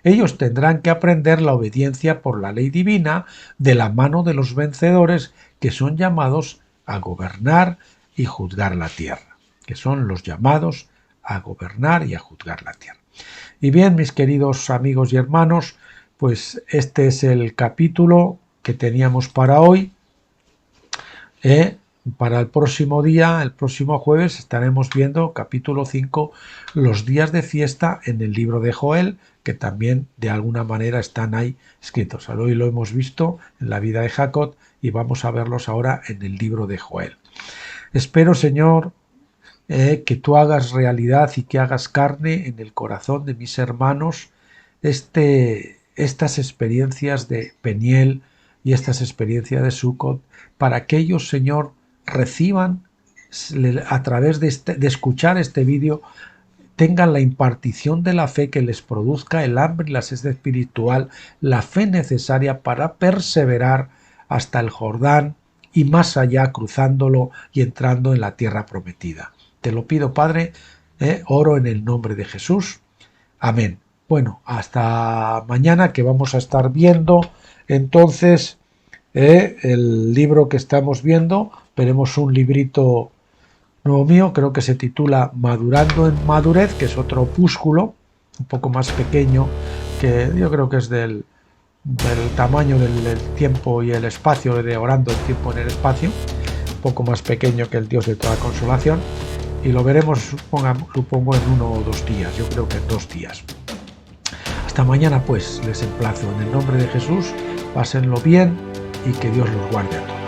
Ellos tendrán que aprender la obediencia por la ley divina de la mano de los vencedores, que son llamados a gobernar y juzgar la tierra, que son los llamados a gobernar y a juzgar la tierra. Y bien, mis queridos amigos y hermanos, pues este es el capítulo que teníamos para hoy. Para el próximo día, el próximo jueves, estaremos viendo capítulo 5, los días de fiesta en el libro de Joel, que también de alguna manera están ahí escritos. Hoy lo hemos visto en la vida de Jacob y vamos a verlos ahora en el libro de Joel. Espero, Señor, que tú hagas realidad y que hagas carne en el corazón de mis hermanos estas experiencias de Peniel y estas experiencias de Sucot, para que ellos, Señor, reciban a través de escuchar este vídeo, tengan la impartición de la fe que les produzca el hambre y la sed espiritual, la fe necesaria para perseverar hasta el Jordán y más allá, cruzándolo y entrando en la tierra prometida. Te lo pido, Padre, oro en el nombre de Jesús. Amén. Bueno, hasta mañana, que vamos a estar viendo entonces el libro que estamos viendo. Veremos un librito nuevo mío, creo que se titula Madurando en Madurez, que es otro opúsculo, un poco más pequeño, que yo creo que es del tamaño del tiempo y el espacio, de Orando el tiempo en el espacio, un poco más pequeño que el Dios de toda consolación, y lo veremos, supongo, en 1 o 2 días, yo creo que en 2 días. Hasta mañana, pues, les emplazo en el nombre de Jesús, pásenlo bien y que Dios los guarde a todos.